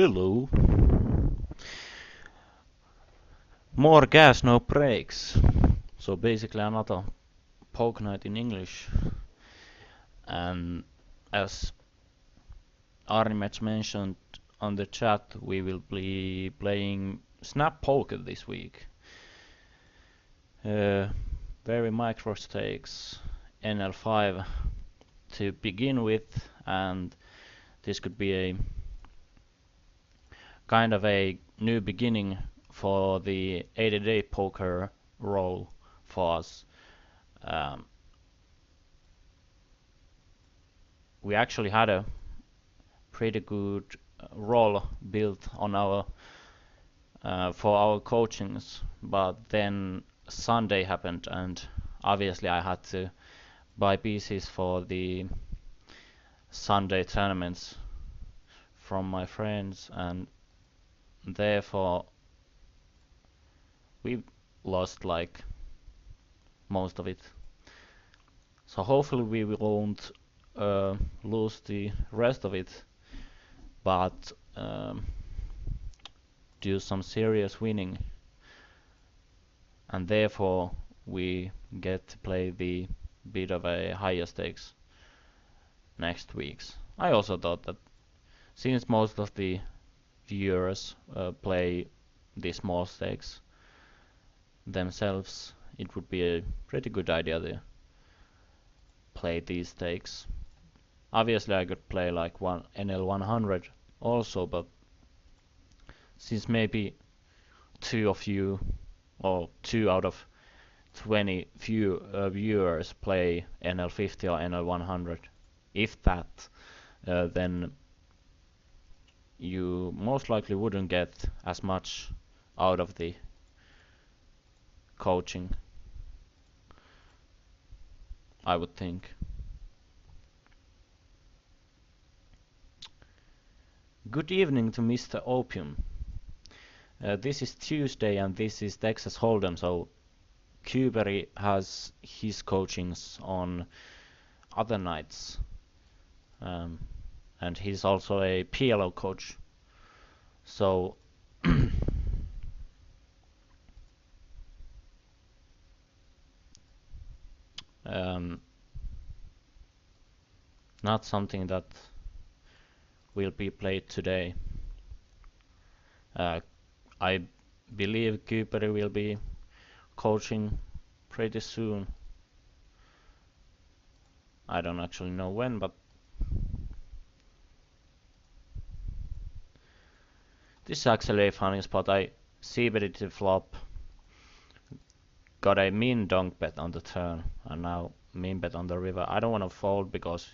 Hello. More gas, no brakes. So basically another poke night in English. And as Arnimet mentioned on the chat, we will be playing Snap Poker this week. Very micro stakes, NL5 to begin with, and this could be a kind of a new beginning for the 80-day poker role for us. We actually had a pretty good role built on our for our coachings, but then Sunday happened, and obviously I had to buy pieces for the Sunday tournaments from my friends, and therefore we lost like most of it. So hopefully we won't lose the rest of it, but do some serious winning, and therefore we get to play the bit of a higher stakes next weeks. I also thought that since most of the viewers play the small stakes themselves, it would be a pretty good idea to play these stakes. Obviously I could play like one NL 100 also, but since maybe two of you or 2 out of 20 viewers play NL 50 or NL 100, if that, then you most likely wouldn't get as much out of the coaching, I would think. Good evening to Mr. Opium. This is Tuesday and this is Texas Hold'em, so Kubery has his coachings on other nights, and he's also a PLO coach. So not something that will be played today. I believe Kubery will be coaching pretty soon. I don't actually know when, but this is actually a funny spot. I c-betted the flop, got a min donk bet on the turn, and now min bet on the river. I don't want to fold because,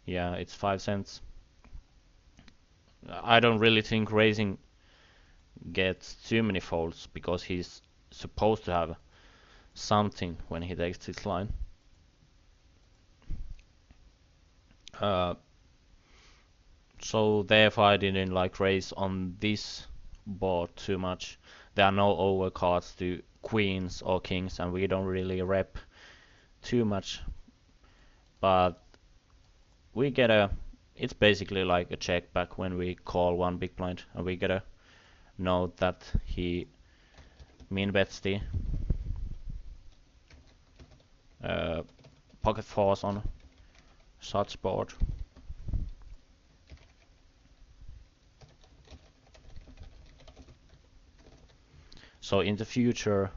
yeah, it's 5 cents. I don't really think raising gets too many folds because he's supposed to have something when he takes this line. So therefore I didn't like raise on this board too much. There are no overcards to queens or kings, and we don't really rep too much, but we get a, it's basically like a check back when we call one big blind, and we get a note that he min bets the pocket fours on such board. So in the future,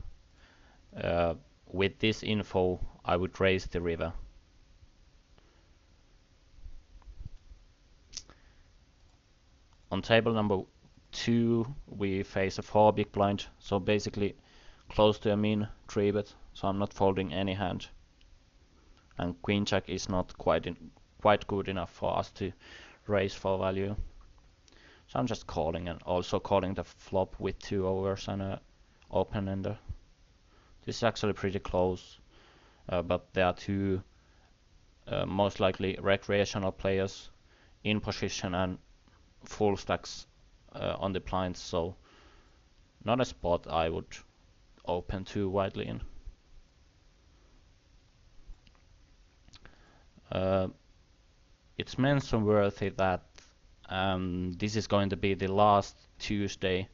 with this info, I would raise the river. On table number 2, we face a 4 big blind, so basically close to a min 3-bet, so I'm not folding any hand. And queen jack is not quite good enough for us to raise for value. So I'm just calling, and also calling the flop with 2 overs and a open ender. This is actually pretty close, but there are 2 most likely recreational players in position and full stacks on the blinds, so not a spot I would open too widely in. It's mention worthy that this is going to be the last Tuesday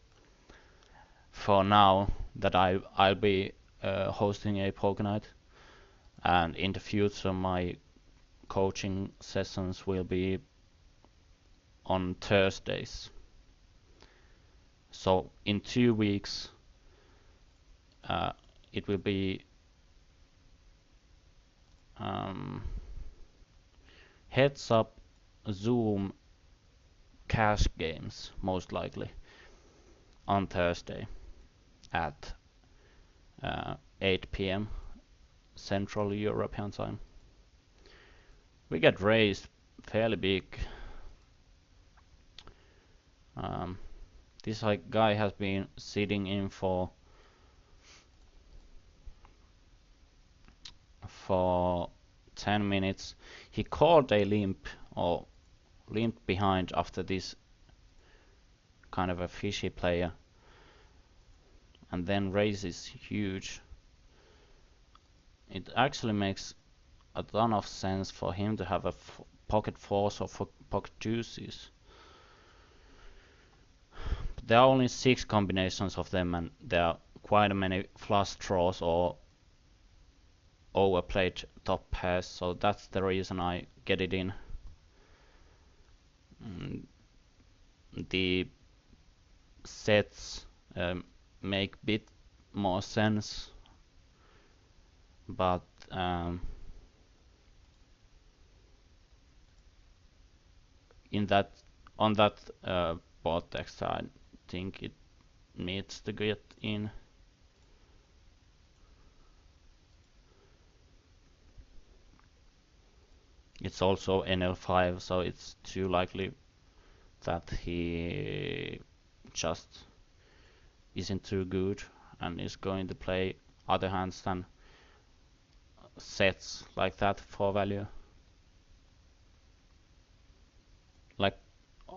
for now that I'll be hosting a poker night, and in the future my coaching sessions will be on Thursdays. So in 2 weeks it will be heads up Zoom cash games, most likely on Thursday at 8 p.m. Central European time. We get raised fairly big. This guy has been sitting in for 10 minutes. He called a limp or limped behind after this kind of a fishy player, and then raises huge. It actually makes a ton of sense for him to have a pocket fours or pocket deuces. But there are only 6 combinations of them, and there are quite many flush draws or overplayed top pairs, so that's the reason I get it in. The sets make bit more sense, but on that bot text I think it needs to get in. It's also NL5, so it's too likely that he just isn't too good and is going to play other hands than sets like that for value. Like,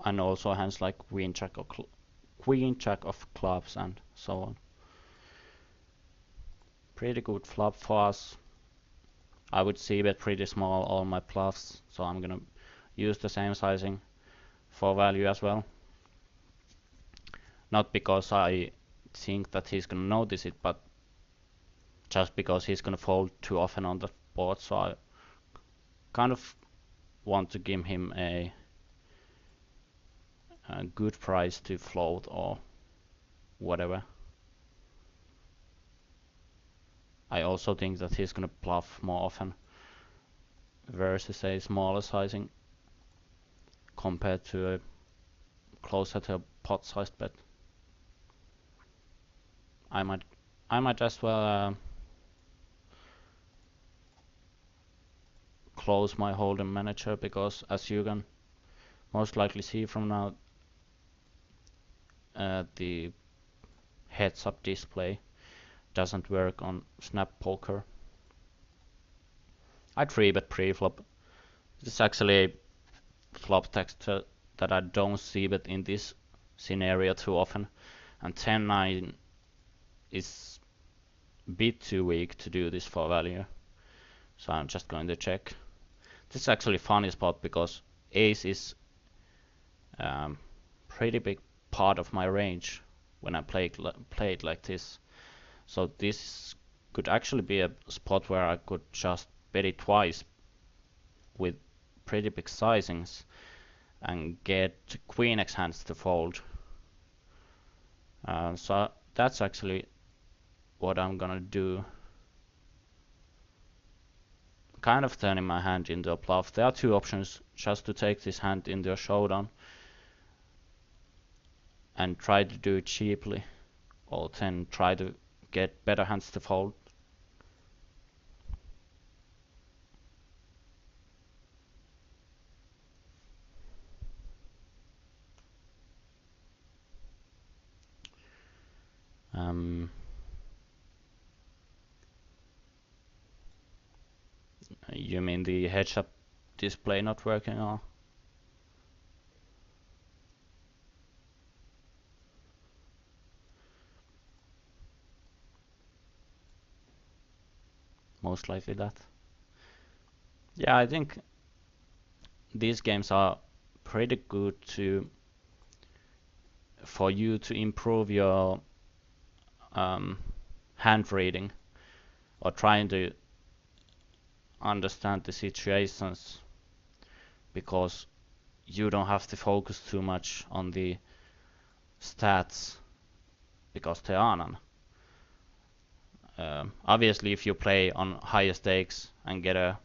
and also hands like queen jack of clubs and so on. Pretty good flop for us. I would c-bet pretty small all my bluffs, so I'm gonna use the same sizing for value as well. Not because I think that he's gonna notice it, but just because he's gonna fold too often on the board, so I kind of want to give him a good price to float or whatever. I also think that he's gonna bluff more often versus a smaller sizing compared to a closer to a pot sized bet. I might as well close my hold'em manager, because as you can most likely see from now, the heads up display doesn't work on Snap Poker. I 3-bet pre-flop. This is actually a flop text that I don't see bet in this scenario too often, and 10-9 is a bit too weak to do this for value, so I'm just going to check. This is actually a funny spot because ace is pretty big part of my range when I play it like this. So this could actually be a spot where I could just bet it twice with pretty big sizings and get queen x hands to fold. So that's actually what I'm gonna do. Kind of turning my hand into a bluff. There are 2 options: just to take this hand into a showdown and try to do it cheaply, or then try to get better hands to fold. You mean the heads-up display not working, or? Most likely that. Yeah, I think these games are pretty good for you to improve your hand reading or trying to understand the situations, because you don't have to focus too much on the stats because there are none. Obviously, if you play on higher stakes and get a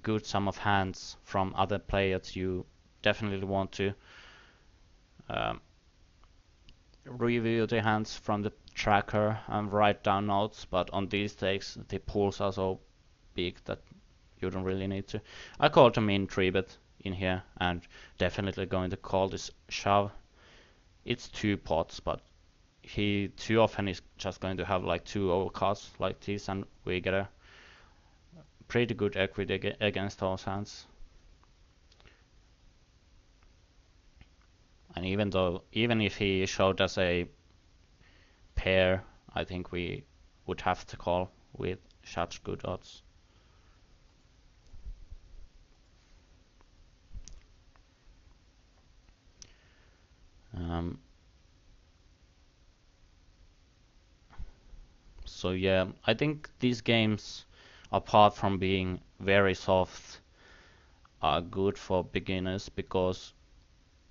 good sum of hands from other players, you definitely want to um, review the hands from the tracker and write down notes, but on these stakes the pools are so big that you don't really need to. I called him in 3-bet in here and definitely going to call this shove. It's 2 pots, but he too often is just going to have like 2 overcards like this, and we get a pretty good equity against those hands. And even if he showed us a pair, I think we would have to call with such good odds. So yeah, I think these games, apart from being very soft, are good for beginners because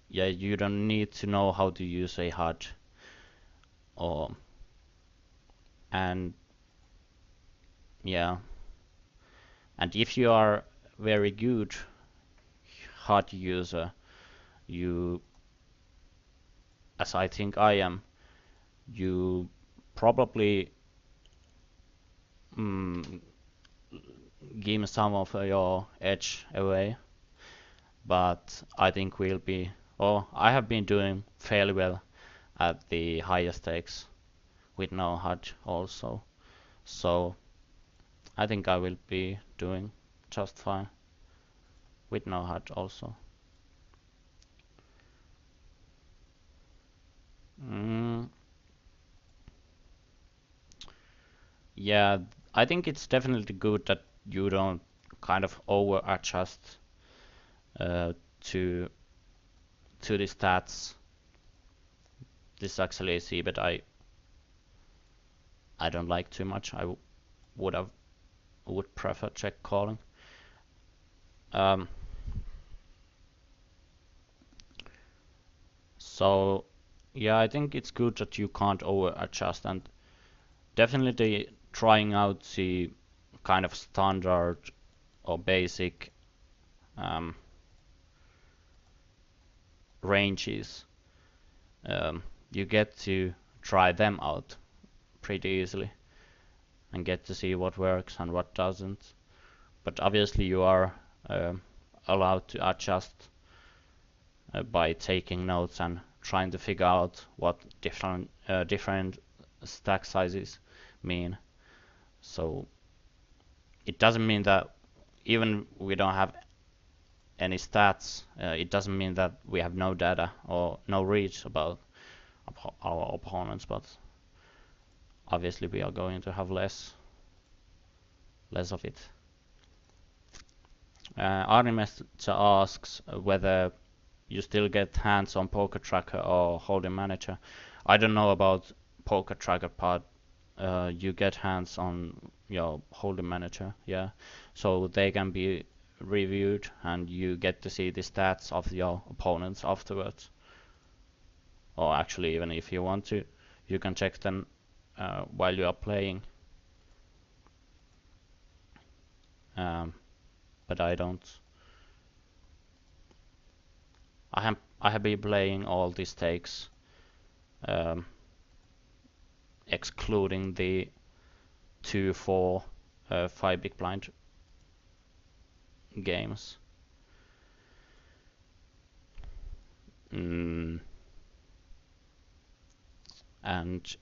yeah, you don't need to know how to use a HUD or and yeah, and if you are very good HUD user, you, as I think I am, you probably give some of your edge away, but I think we'll be, or I have been doing fairly well at the higher stakes with no HUD also. So I think I will be doing just fine with no HUD also. Mm, yeah, I think it's definitely good that you don't kind of over adjust uh, to the stats. This is actually a C, but I don't like too much. Would have would prefer check calling. Um, so yeah, I think it's good that you can't over adjust, and definitely trying out the kind of standard or basic um, ranges. You get to try them out pretty easily and get to see what works and what doesn't. But obviously you are um, allowed to adjust by taking notes and trying to figure out what different stack sizes mean. So it doesn't mean that even we don't have any stats, it doesn't mean that we have no data or no reach about our opponents, but obviously we are going to have less of it. Arnimes asks whether you still get hands on Poker Tracker or Hold'em Manager. I don't know about Poker Tracker part. You get hands on your Hold'em Manager, yeah. So they can be reviewed and you get to see the stats of your opponents afterwards. Or actually, even if you want to, you can check them while you are playing. But I don't. I have been playing all these stakes, um, excluding the 2, 4, 5 big blind games. Mm. And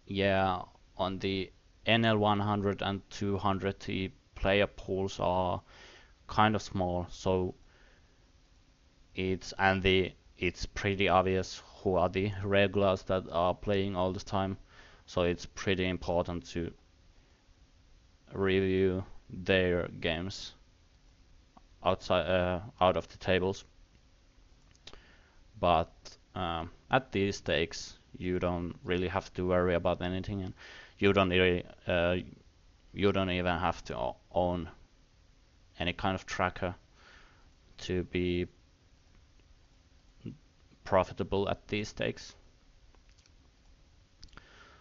yeah, on the NL 100 and 200, the player pools are kind of small, so it's pretty obvious who are the regulars that are playing all the time. So it's pretty important to review their games out of the tables. But at these stakes, you don't really have to worry about anything, and you don't really, you don't even have to own any kind of tracker to be profitable at these stakes.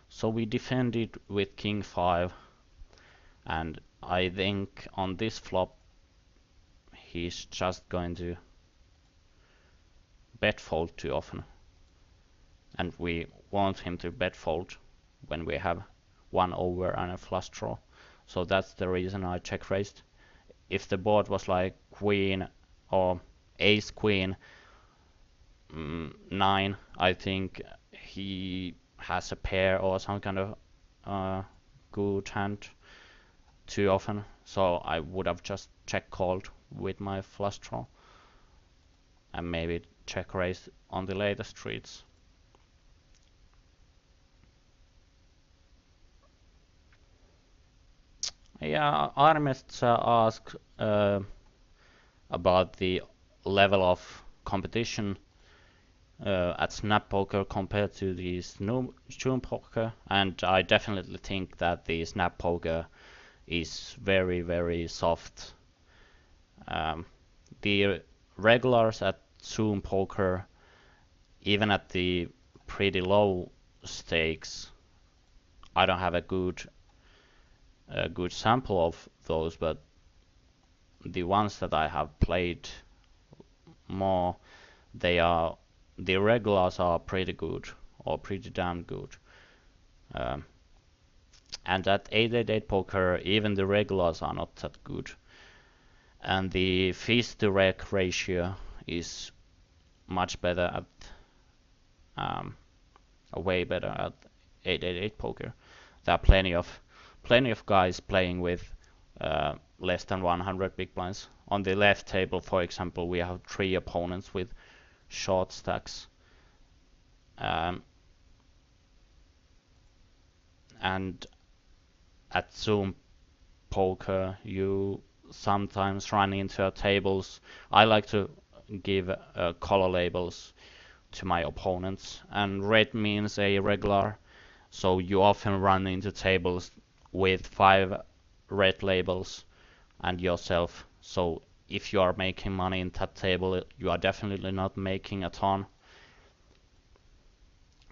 So we defended with king 5, and I think on this flop he's just going to bet fold too often, and we want him to bet fold when we have one over and a flush draw. So that's the reason I check raised. If the board was like queen or ace queen 9, I think he has a pair or some kind of good hand too often, so I would have just check called with my flush draw and maybe check raise on the later streets. Yeah, Armist asked about the level of competition at Snap Poker compared to the Zoom Poker, and I definitely think that the Snap Poker is very, very soft. The regulars at Zoom Poker, even at the pretty low stakes, I don't have a good sample of those, but the ones that I have played more, the regulars are pretty good or pretty damn good. And at 888 Poker, even the regulars are not that good. And the fees to rec ratio is much better at way better at 888 Poker. There are plenty of guys playing with less than 100 big blinds. On the left table, for example, we have 3 opponents with short stacks. And at Zoom Poker, you sometimes run into tables. I like to give color labels to my opponents, and red means a regular, so you often run into tables with 5 red labels and yourself. So if you are making money in that table, you are definitely not making a ton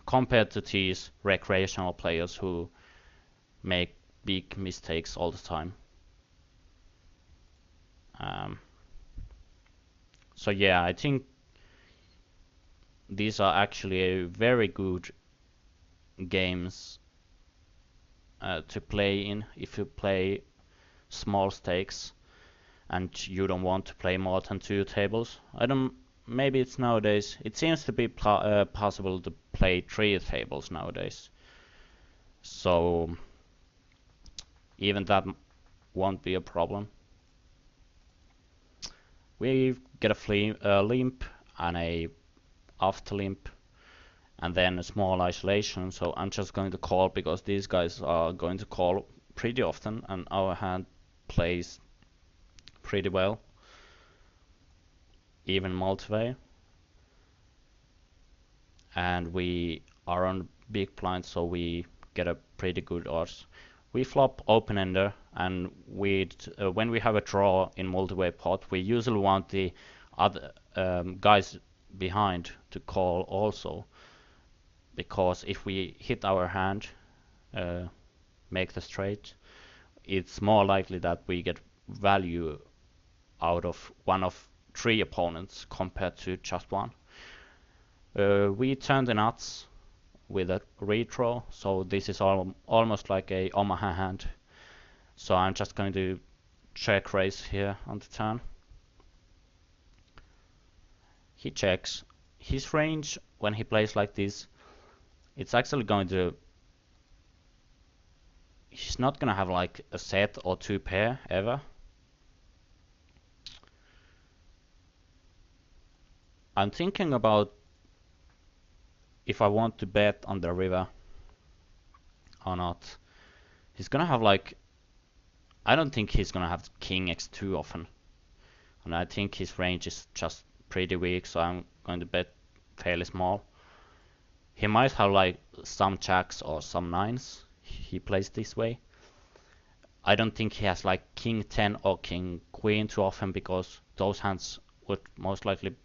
compared to these recreational players who make big mistakes all the time. So yeah, I think these are actually very good games to play in if you play small stakes and you don't want to play more than 2 tables. Maybe it's nowadays, it seems to be possible to play 3 tables nowadays. So even that won't be a problem. We get a limp and a after limp and then a small isolation, so I'm just going to call because these guys are going to call pretty often and our hand plays pretty well, even multi-way, and we are on big blind, so we get a pretty good odds. We flop open-ender, and when we have a draw in multi-way pot, we usually want the other guys behind to call also, because if we hit our hand, make the straight, it's more likely that we get value out of one of 3 opponents compared to just one. We turn the nuts with a redraw, so this is almost like a Omaha hand. So I'm just going to check raise here on the turn. He checks. His range when he plays like this, it's actually going to, he's not gonna have like a set or 2 pair ever. I'm thinking about if I want to bet on the river or not. He's gonna have like, I don't think he's gonna have king x2 often. and I think his range is just pretty weak, so I'm going to bet fairly small. He might have like some jacks or some nines. He plays this way. I don't think he has like king 10 or king queen too often, because those hands would most likely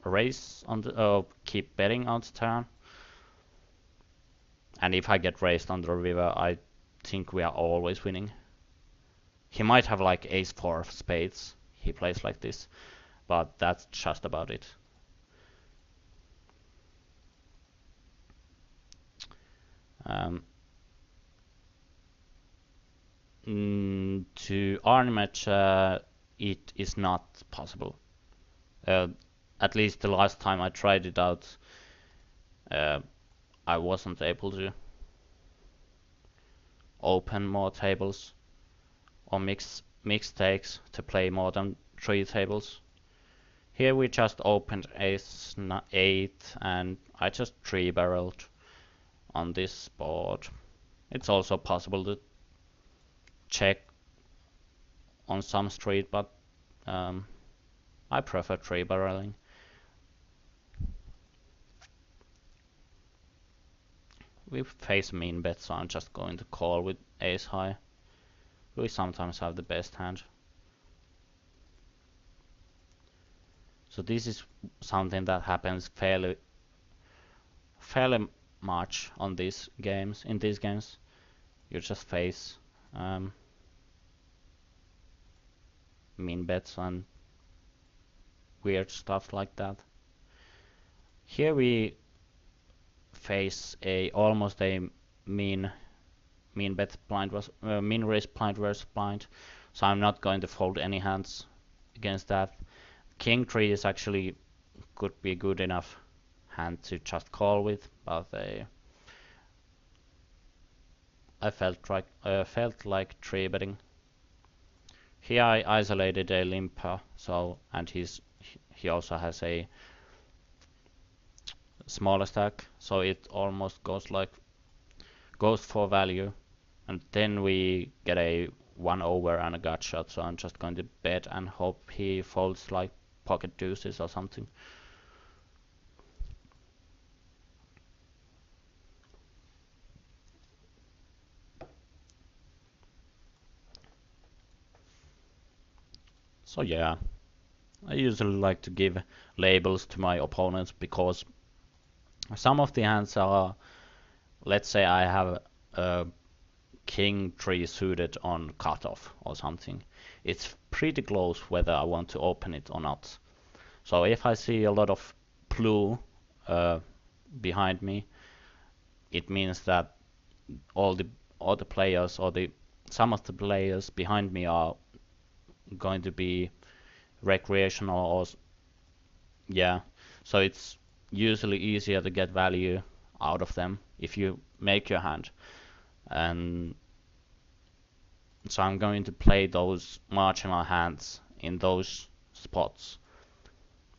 raise on the keep betting on the turn. And if I get raised on the river, I think we are always winning. He might have like ace 4 of spades. He plays like this, but that's just about it. To Arnie match, it is not possible. At least the last time I tried it out, I wasn't able to open more tables or mix takes to play more than 3 tables. Here we just opened ace 8 and I just 3-barreled on this board. It's also possible to check on some street, but I prefer 3-barreling. We face mean bet, so I'm just going to call with ace high. We sometimes have the best hand. So this is something that happens fairly much on these games. In these games, you just face mean bets and weird stuff like that. Here we face almost a mean bet blind was mean raise blind versus blind, so I'm not going to fold any hands against that. King 3 is actually could be good enough hand to just call with, but I felt like 3-betting. Here I isolated a limper, so and he also has a smaller stack, so it almost goes for value, and then we get a 1 over and a gut shot, so I'm just going to bet and hope he folds like pocket deuces or something. So yeah, I usually like to give labels to my opponents, because some of the hands are, let's say I have a king 3 suited on cutoff or something. It's pretty close whether I want to open it or not. So if I see a lot of blue behind me, it means that all the players, or some of the players behind me, are going to be recreational, or yeah. So it's usually easier to get value out of them if you make your hand. And so I'm going to play those marginal hands in those spots,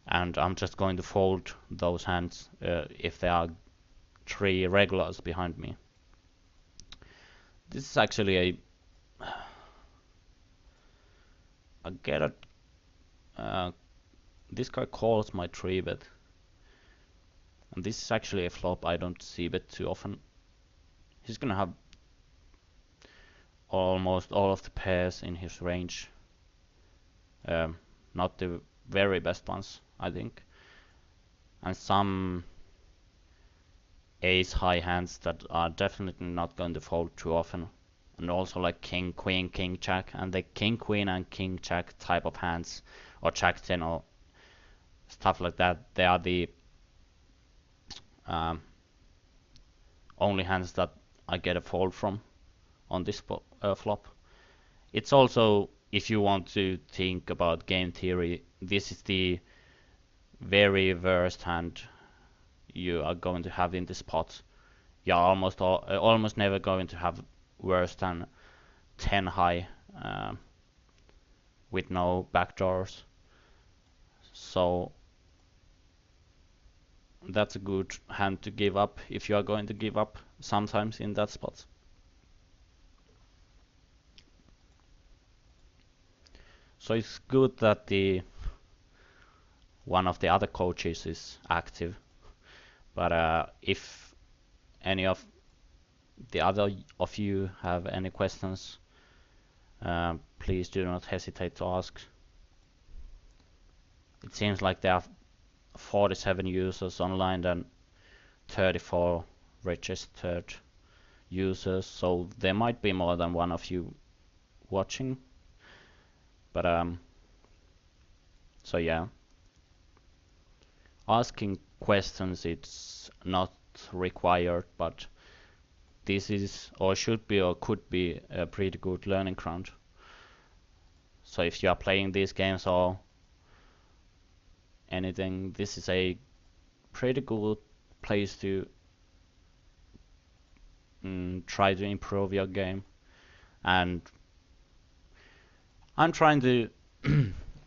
and I'm just going to fold those hands if there are 3 regulars behind me. This is actually I get it. This guy calls my 3-bet, and this is actually a flop I don't see bet too often. He's gonna have almost all of the pairs in his range. Not the very best ones, I think, and some ace high hands that are definitely not going to fold too often, and also like king queen king jack, and the king queen and king jack type of hands, or jack 10 or stuff like that, they are the only hands that I get a fold from on this flop. It's also, if you want to think about game theory, this is the very worst hand you are going to have in this pot. You're almost never going to have worse than 10 high with no backdoors. So that's a good hand to give up if you are going to give up sometimes in that spot. So it's good that the one of the other coaches is active, but if any of the other of you have any questions, please do not hesitate to ask. It seems like there are 47 users online and 34 registered users, so there might be more than one of you watching. But so yeah, asking questions it's not required, but this is or should be or could be a pretty good learning ground. So if you are playing these games or anything, this is a pretty good place to try to improve your game. And I'm trying to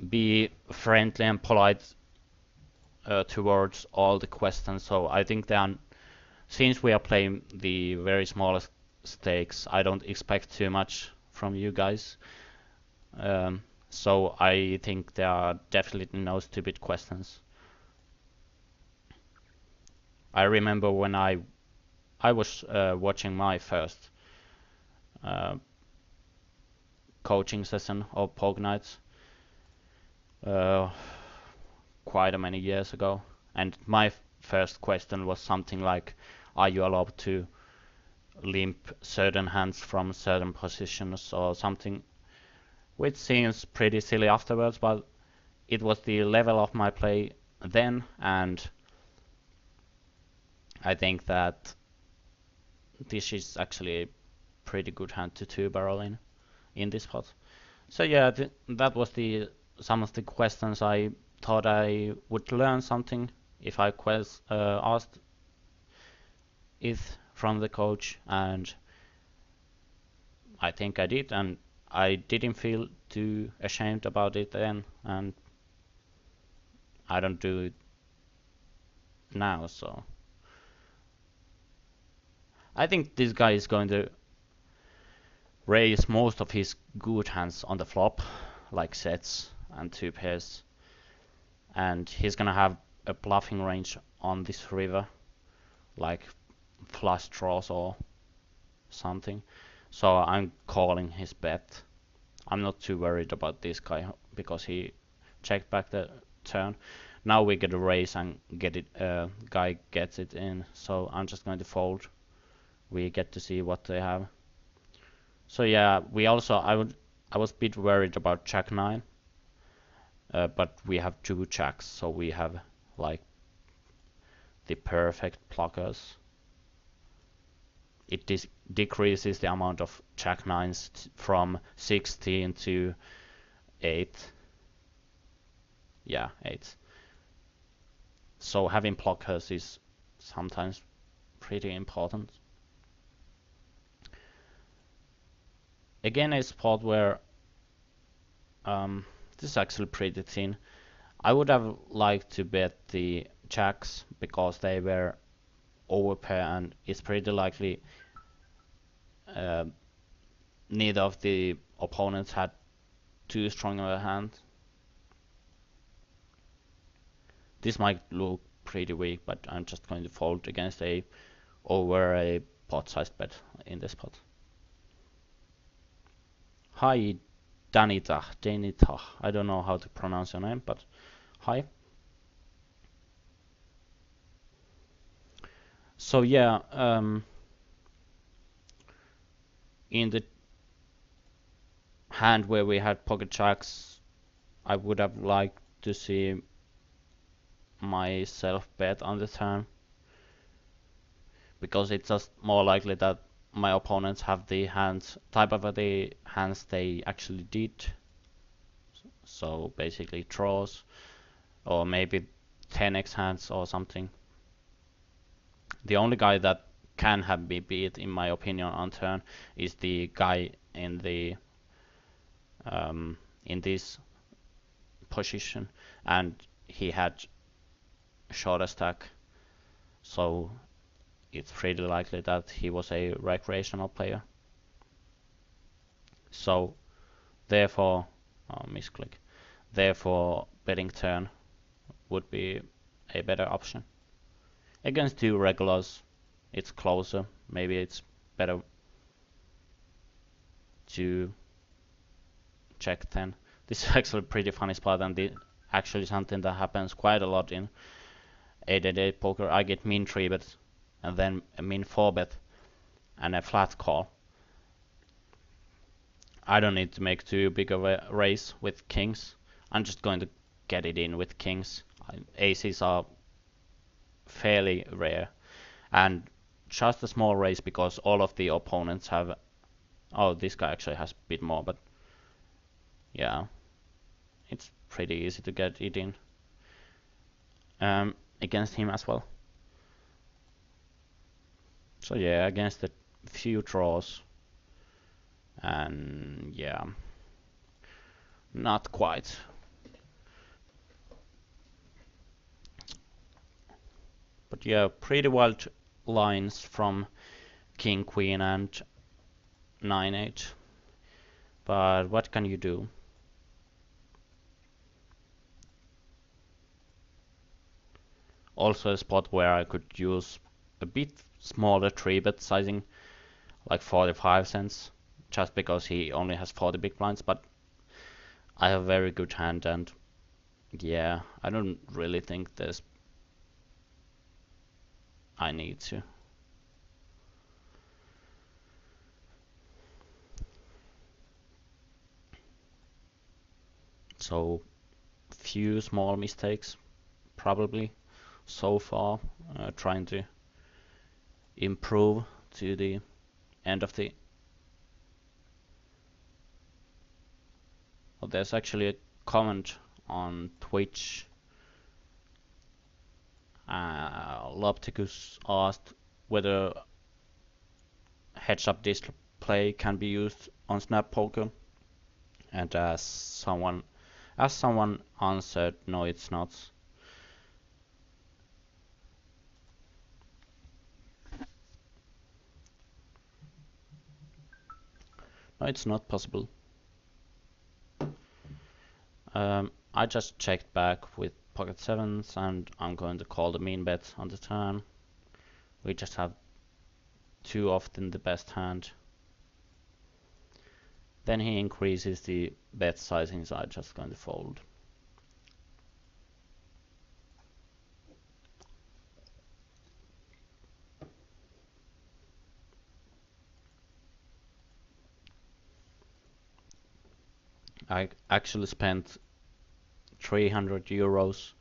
be friendly and polite towards all the questions. So I think since we are playing the very smallest stakes, I don't expect too much from you guys. So I think there are definitely no stupid questions. I remember when I was watching my first coaching session of Poker Nights quite many years ago, and my first question was something like, "Are you allowed to limp certain hands from certain positions?" or something, which seems pretty silly afterwards, but it was the level of my play then, and I think that this is actually a pretty good hand to two-barrel in this pot. So yeah, that was some of the questions. I thought I would learn something if I asked it from the coach, and I think I did, and I didn't feel too ashamed about it then, and I don't do it now, so I think this guy is going to raise most of his good hands on the flop, like sets and two pairs, and he's gonna have a bluffing range on this river, like flush draws or something. So I'm calling his bet. I'm not too worried about this guy because he checked back the turn. Now we get a raise and get it. Guy gets it in, so I'm just going to fold. We get to see what they have. So yeah, I was a bit worried about Jack 9, but we have two jacks, so we have like the perfect blockers. It decreases the amount of Jack 9s from 16 to 8. Yeah, 8. So having blockers is sometimes pretty important. Again, a spot where this is actually pretty thin. I would have liked to bet the jacks because they were overpair, and it's pretty likely neither of the opponents had too strong of a hand. This might look pretty weak, but I'm just going to fold against a pot-sized bet in this pot. Hi, Danita. I don't know how to pronounce your name, but hi. So yeah, in the hand where we had pocket jacks, I would have liked to see myself bet on the turn, because it's just more likely that my opponents have the type of the hands they actually did. So basically draws, or maybe 10x hands or something. The only guy that can have me beat, in my opinion, on turn is the guy in this position, and he had shorter stack, so it's pretty likely that he was a recreational player. So therefore misclick. Therefore, betting turn would be a better option. Against two regulars, it's closer. Maybe it's better to check 10. This is actually a pretty funny spot, and actually something that happens quite a lot in 888Poker. I get min 3 bet and then a min 4 bet and a flat call. I don't need to make too big of a raise with kings. I'm just going to get it in with kings. Aces are fairly rare, and just a small raise because all of the opponents have. Oh, this guy actually has a bit more, but yeah, it's pretty easy to get it in against him as well. So yeah, against a few draws, and yeah, not quite. But yeah, pretty wild lines from king, queen, and 9-8. But what can you do? Also a spot where I could use a bit smaller 3-bet sizing, like 45 cents, just because he only has 40 big blinds, but I have a very good hand, and yeah, I don't really think I need to. So few small mistakes probably so far, trying to improve to the end of the. Well, there's actually a comment on Twitch. Lopticus asked whether heads-up display can be used on Snap Poker, and as someone answered, no, it's not. No, it's not possible. I just checked back with pocket sevens, and I'm going to call the mean bet on the turn. We just have too often the best hand. Then he increases the bet sizing, so I'm just going to fold. I actually spent 300 euros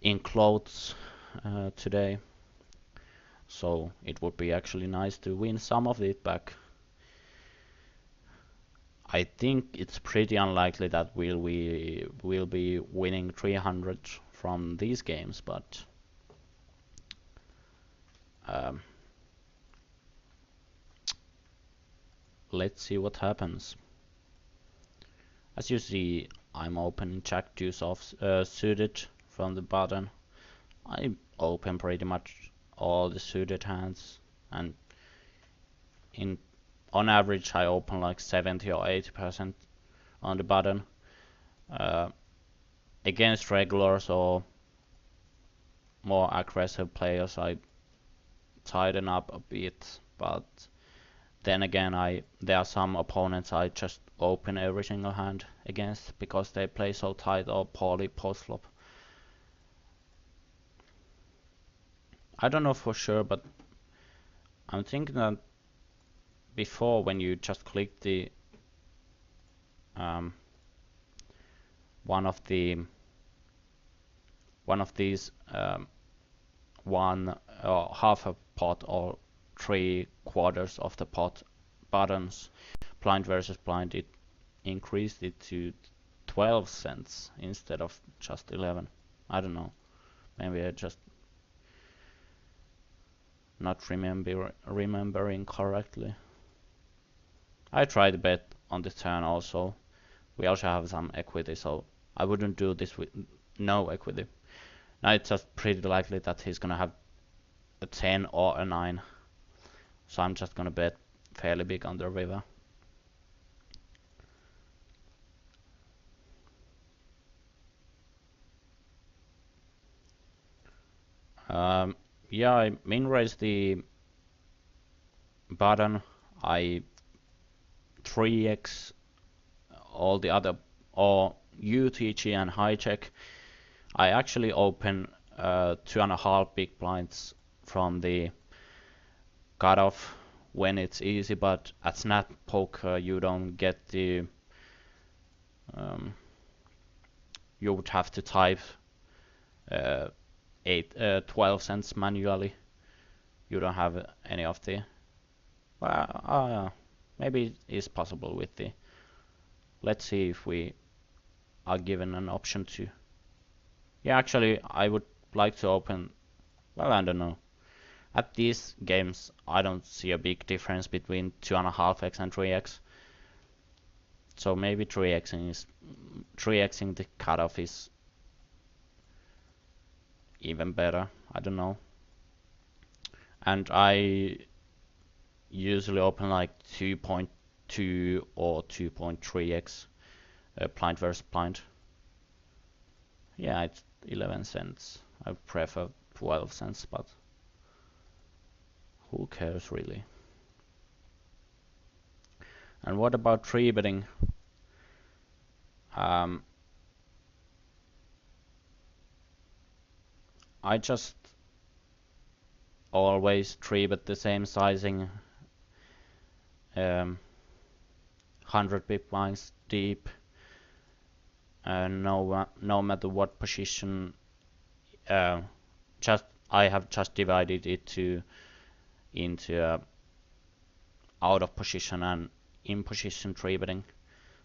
in clothes today, so it would be actually nice to win some of it back. I think it's pretty unlikely that we will be winning 300 from these games, but let's see what happens. As you see, I'm opening jack deuce off suited from the button. I open pretty much all the suited hands, and on average I open like 70 or 80% on the button. Against regulars or more aggressive players I tighten up a bit, but then again there are some opponents I just open every single hand against because they play so tight or poorly post flop. I don't know for sure, but I'm thinking that before, when you just click the one of these one or half a pot or 3/4 of the pot buttons, blind versus blind, it increased it to 12 cents instead of just 11. I don't know. Maybe I just not remembering correctly. I tried to bet on the turn also. We also have some equity, so I wouldn't do this with no equity. Now it's just pretty likely that he's gonna have a 10 or a 9. So I'm just gonna bet fairly big on the river. Yeah, I min raise the button. I 3x all the other, or UTG and hijack. I actually open 2.5 big blinds from the cutoff when it's easy, but at snap poker you don't get the um, you would have to type uh, 12 cents manually. You don't have any of the maybe it is possible with the, let's see if we are given an option to. Yeah, actually I would like to open, well, I don't know. At these games, I don't see a big difference between 2.5x and 3x. So maybe 3xing the cutoff is even better. I don't know. And I usually open like 2.2 or 2.3x blind versus blind. Yeah, it's 11 cents. I prefer 12 cents, but who cares really? And what about 3-betting? I just always 3-bet the same sizing, 100 big blinds deep, and no matter what position. Just I have just divided it into out of position and in position 3-betting.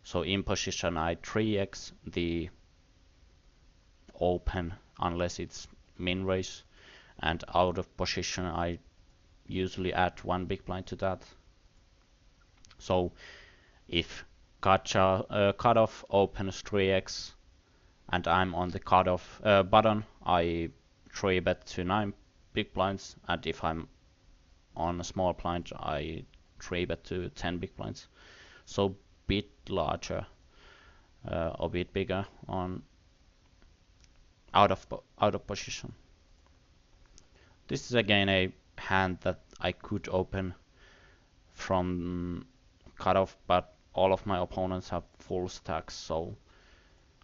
So in position I 3x the open unless it's min raise, and out of position I usually add one big blind to that. So if cutoff opens 3x and I'm on the cutoff button, I 3-bet to 9 big blinds, and if I'm on a small blind, I 3-bet to 10 big blinds. So bit larger, or bit bigger on out of position. This is again a hand that I could open from cutoff, but all of my opponents have full stacks, so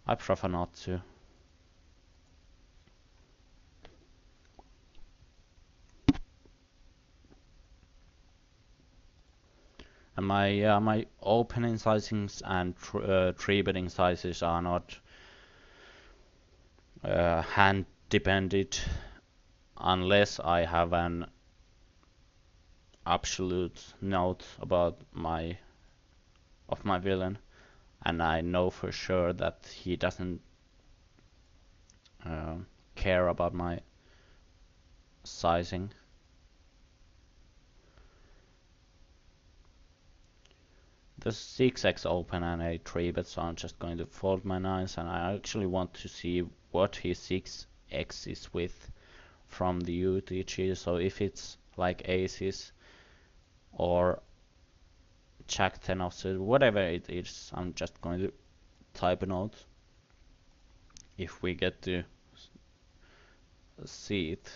I prefer not to. And my opening sizings and 3-betting sizes are not hand dependent unless I have an absolute note about my villain, and I know for sure that he doesn't care about my sizing. The 6x open and a 3-bet, so I'm just going to fold my 9s, and I actually want to see what his 6x is with from the UTG. So if it's like aces or jack 10 offsuit, whatever it is, I'm just going to type a note if we get to see it.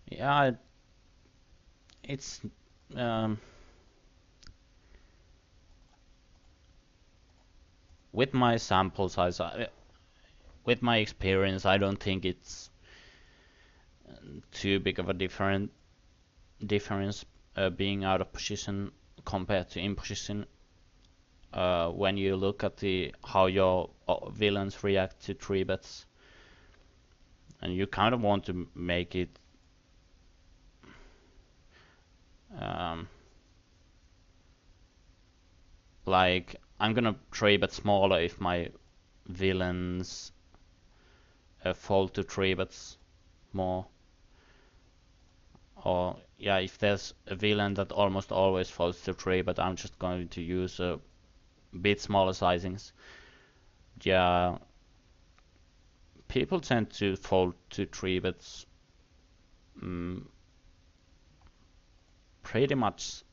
Yeah, it's with my sample size, with my experience, I don't think it's too big of a difference being out of position compared to in position. When you look at how your villains react to 3-bets, and you kind of want to make it like I'm gonna 3-bet smaller if my villains fold to 3-bets more. Or yeah, if there's a villain that almost always folds to 3-bet, I'm just going to use a bit smaller sizings. Yeah, people tend to fold to 3-bets pretty much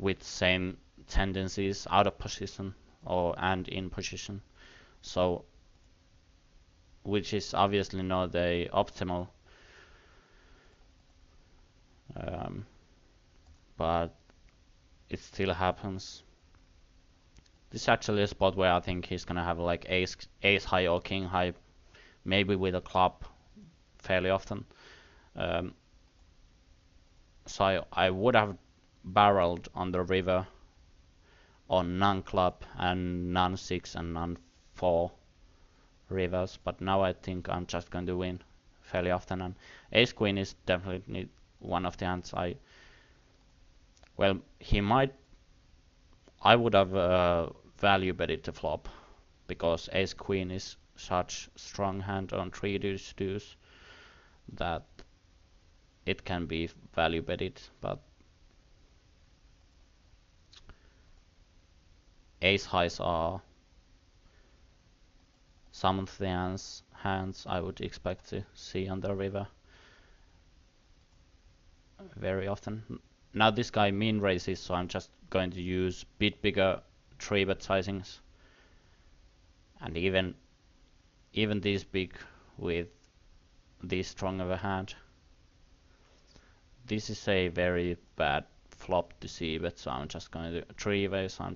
with same tendencies out of position and in position. So, which is obviously not the optimal, but it still happens. This is actually a spot where I think he's gonna have like ace high or king high, maybe with a club fairly often. Um, so I would have barreled on the river on non-club and non-6 and non-4 rivers, but now I think I'm just going to win fairly often, and ace queen is definitely one of the hands well, I would have value betted the flop because ace queen is such strong hand on 3 deuce that it can be value betted, but ace highs are some of the hands I would expect to see on the river very often. Now this guy min raises, so I'm just going to use bit bigger 3-bet sizings, and even this big with this strong of a hand. This is a very bad flop to see bet, so I'm just going to 3-way, so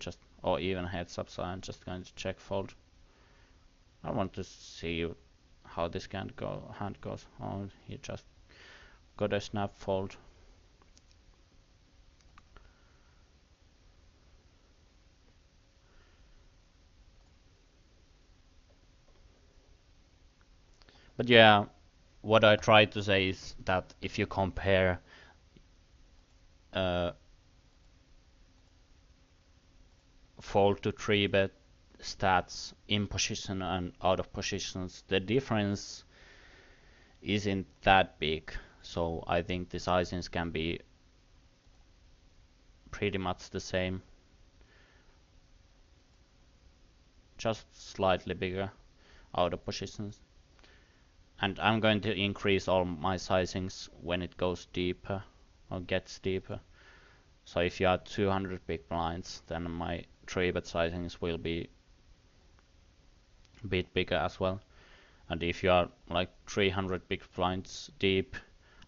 or even heads up, so I'm just going to check fold. I want to see how this hand goes. Oh, he just got a snap fold. But yeah, what I tried to say is that if you compare fold to 3-bet stats in position and out of positions, the difference isn't that big. So I think the sizings can be pretty much the same, just slightly bigger out of positions. And I'm going to increase all my sizings when it goes deeper or gets deeper. So if you are 200 big blinds, then my 3-bet sizings will be a bit bigger as well. And if you are like 300 big blinds deep,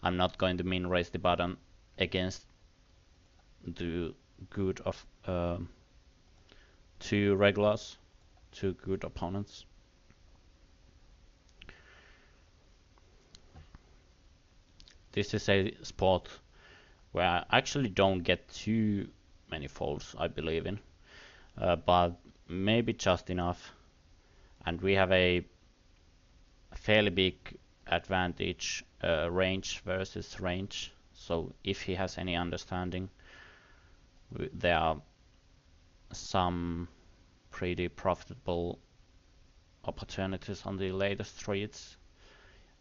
I'm not going to min raise the button against the good of 2 regulars, 2 good opponents. This is a spot where I actually don't get too many folds, I believe in, but maybe just enough. And we have a fairly big advantage range versus range. So if he has any understanding, there are some pretty profitable opportunities on the later streets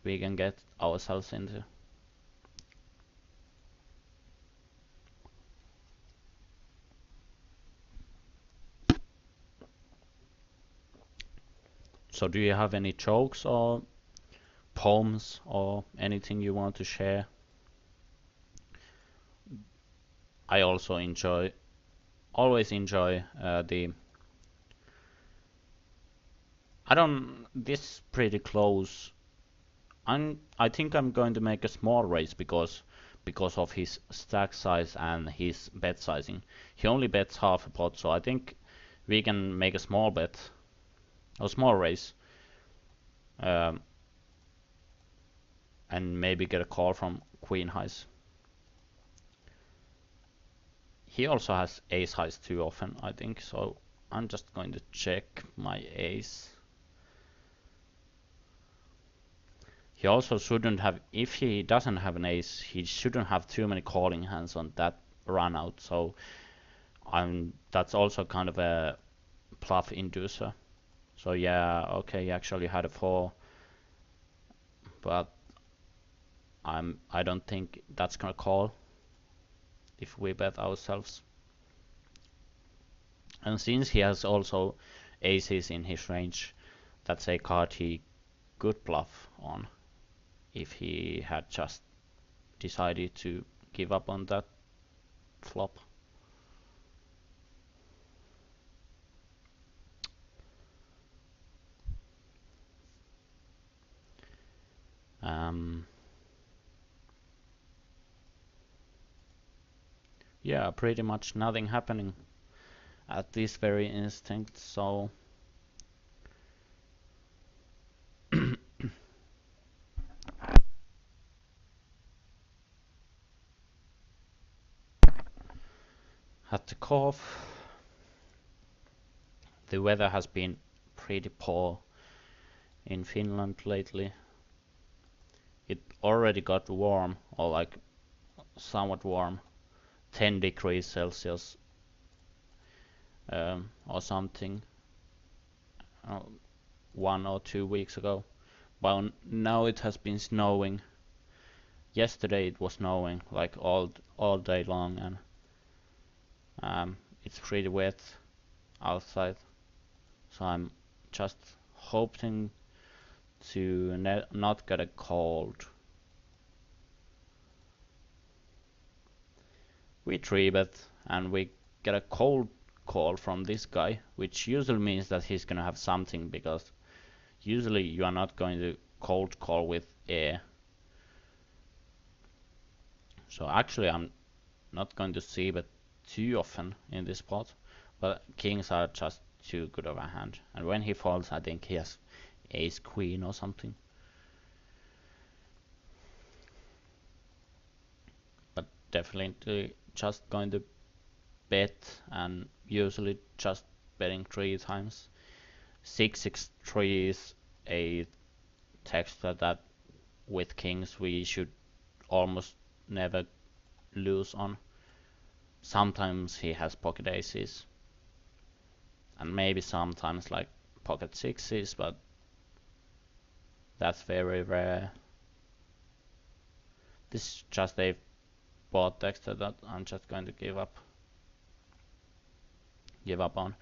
we can get ourselves into. So do you have any jokes or poems or anything you want to share? I also always enjoy this pretty close. I think I'm going to make a small raise because of his stack size and his bet sizing. He only bets half a pot, so I think we can make a small bet or small raise, and maybe get a call from queen highs. He also has ace highs too often, I think, so I'm just going to check my ace. He also shouldn't have, if he doesn't have an ace, he shouldn't have too many calling hands on that run out, so that's also kind of a bluff inducer. So yeah, okay, he actually had a 4, but I don't think that's gonna call if we bet ourselves. And since he has also aces in his range, that's a card he could bluff on if he had just decided to give up on that flop. Yeah, pretty much nothing happening at this very instant, so had to cough. The weather has been pretty poor in Finland lately. It already got warm, or like somewhat warm, 10 degrees Celsius or something, uh, 1 or 2 weeks ago. But now it has been snowing. Yesterday it was snowing like all day long, and it's pretty wet outside. So I'm just hoping to not get a cold. We three bet and we get a cold call from this guy, which usually means that he's gonna have something, because usually you are not going to cold call with air. So actually I'm not going to see bet too often in this spot, but kings are just too good of a hand. And when he folds, I think he has ace queen or something. But definitely just going to bet, and usually just betting 3 times. 663 is a texture that with kings we should almost never lose on. Sometimes he has pocket aces, and maybe sometimes like pocket sixes, but that's very rare. This is just a board texture that I'm just going to give up on.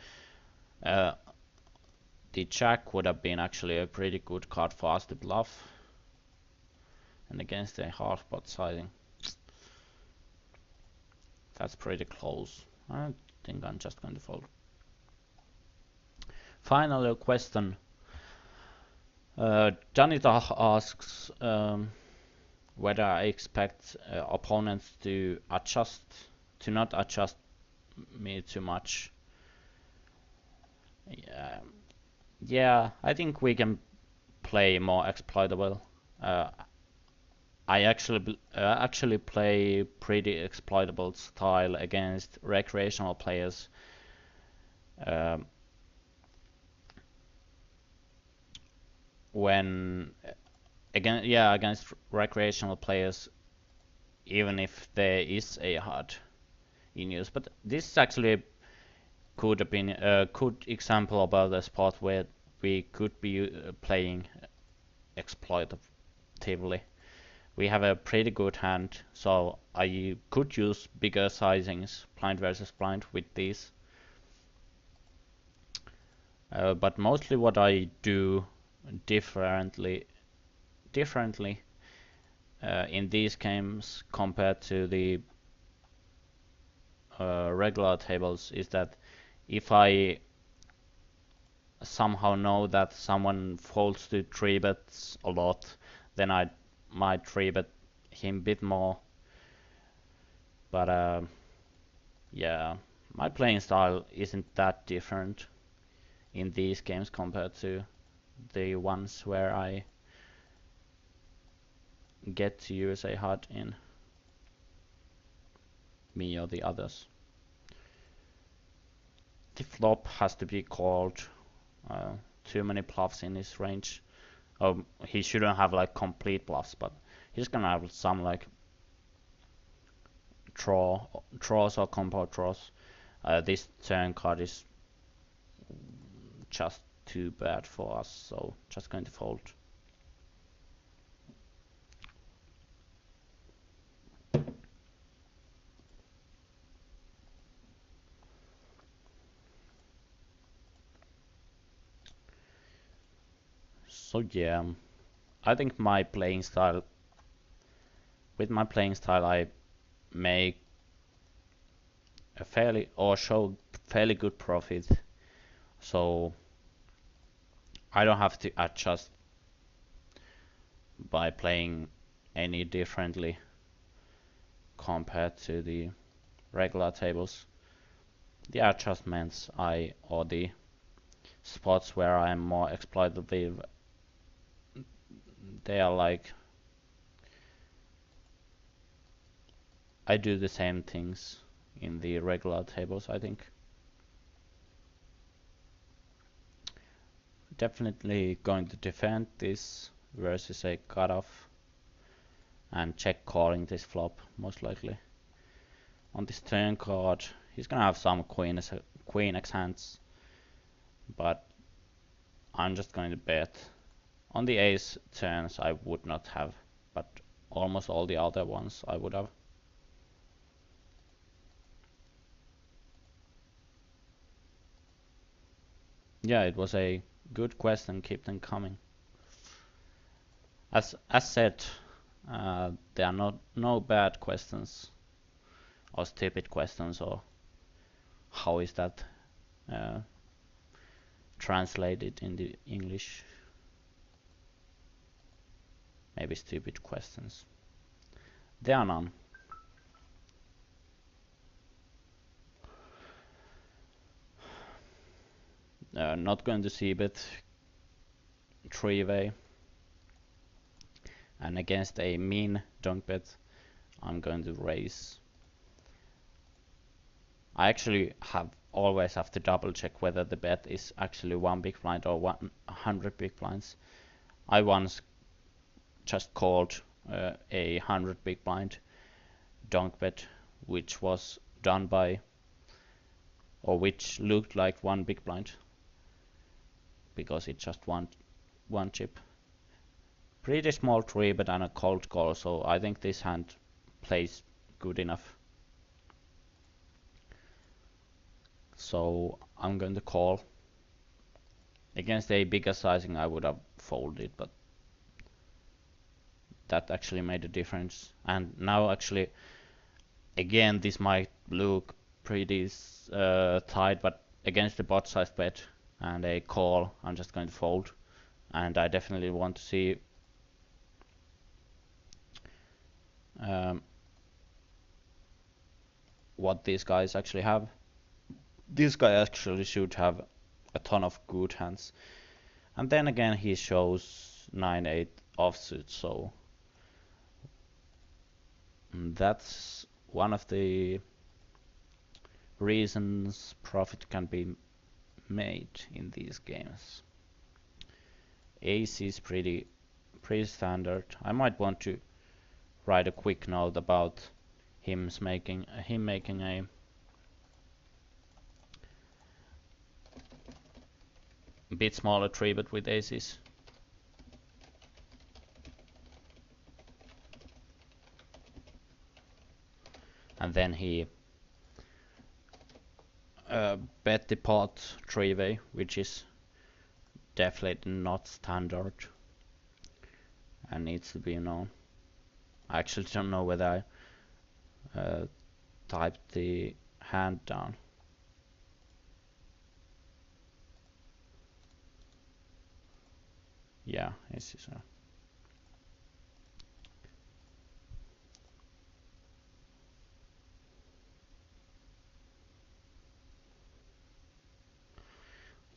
Uh, the jack would have been actually a pretty good card for us to bluff, and against a half pot sizing, that's pretty close. I think I'm just going to fold. Finally, a question. Janita asks whether I expect opponents to not adjust me too much. Yeah, I think we can play more exploitable. I actually play pretty exploitable style against recreational players. When against recreational players, even if there is a HUD in use. But this is actually could have been a good example about a spot where we could be playing exploitatively. We have a pretty good hand, so I could use bigger sizings, blind versus blind, with these. But mostly what I do differently in these games compared to the regular tables is that if I somehow know that someone folds to 3-bets a lot, then I might 3-bet him a bit more. But yeah, my playing style isn't that different in these games compared to the ones where I get to use a HUD in me or the others. The flop has to be called. Too many bluffs in his range. He shouldn't have like complete bluffs, but he's gonna have some like draws or combo draws. This turn card is just too bad for us, so just going to fold. So yeah, I think my playing style, I make a show fairly good profit, so I don't have to adjust by playing any differently compared to the regular tables. The adjustments or the spots where I'm more exploitative, they are like I do the same things in the regular tables, I think. Definitely going to defend this versus a cutoff and check calling this flop, most likely. On this turn card, he's gonna have some queen X hands, but I'm just going to bet. On the ace turns I would not have, but almost all the other ones I would have. Yeah, it was a good question, keep them coming. As said, there are no bad questions or stupid questions, or how is that uh, translated in the English? Maybe stupid questions. There are none. Not going to see bet 3-way. And against a mean dunk bet, I'm going to raise. I actually always have to double check whether the bet is actually 1 big blind or 100 big blinds. I once just called a 100 big blind dunk bet, which was done by, or which looked like 1 big blind, because it just one chip. Pretty small 3-bet and a cold call, so I think this hand plays good enough. So I'm going to call. Against a bigger sizing I would have folded, but that actually made a difference. And now actually, again, this might look pretty tight, but against the bot size bet and a call, I'm just going to fold. And I definitely want to see what these guys actually have. This guy actually should have a ton of good hands. And then again he shows 9-8 offsuit, so that's one of the reasons profit can be made in these games. Ace is pretty standard. I might want to write a quick note about him making a bit smaller 3-bet with aces. And then he bet the pot 3-way, which is definitely not standard and needs to be known. I actually don't know whether I typed the hand down. Yeah, it's